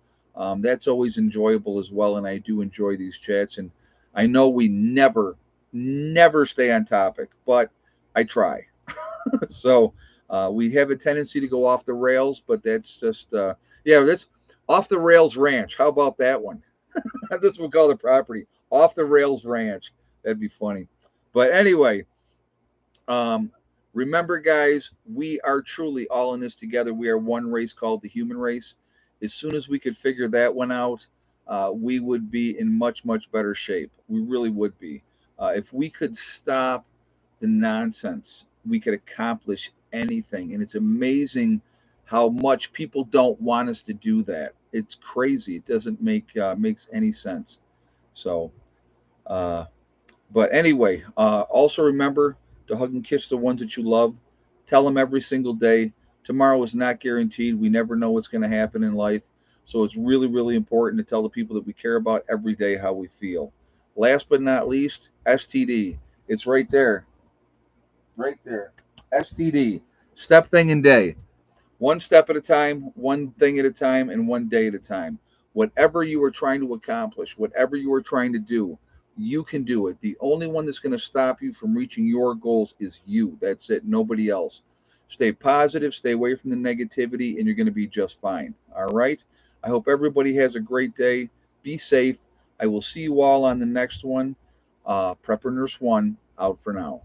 that's always enjoyable as well. And I do enjoy these chats. And I know we never stay on topic, but I try. So we have a tendency to go off the rails, but that's just, that's off the rails ranch. How about that one? That's what we call the property, off the rails ranch. That'd be funny. But anyway, um, remember, guys, we are truly all in this together. We are one race called the human race. As soon as we could figure that one out, we would be in much, much better shape. We really would be. If we could stop the nonsense, we could accomplish anything. And it's amazing how much people don't want us to do that. It's crazy. It doesn't makes any sense. So, uh, but anyway, also remember to hug and kiss the ones that you love. Tell them every single day. Tomorrow is not guaranteed. We never know what's going to happen in life. So it's really, really important to tell the people that we care about every day how we feel. Last but not least, STD. It's right there. Right there. STD. Step, thing, and day. One step at a time, one thing at a time, and one day at a time. Whatever you are trying to accomplish, whatever you are trying to do, you can do it. The only one that's going to stop you from reaching your goals is you. That's it. Nobody else. Stay positive, stay away from the negativity, and you're going to be just fine. All right. I hope everybody has a great day. Be safe. I will see you all on the next one. Prepper Nurse 1 out for now.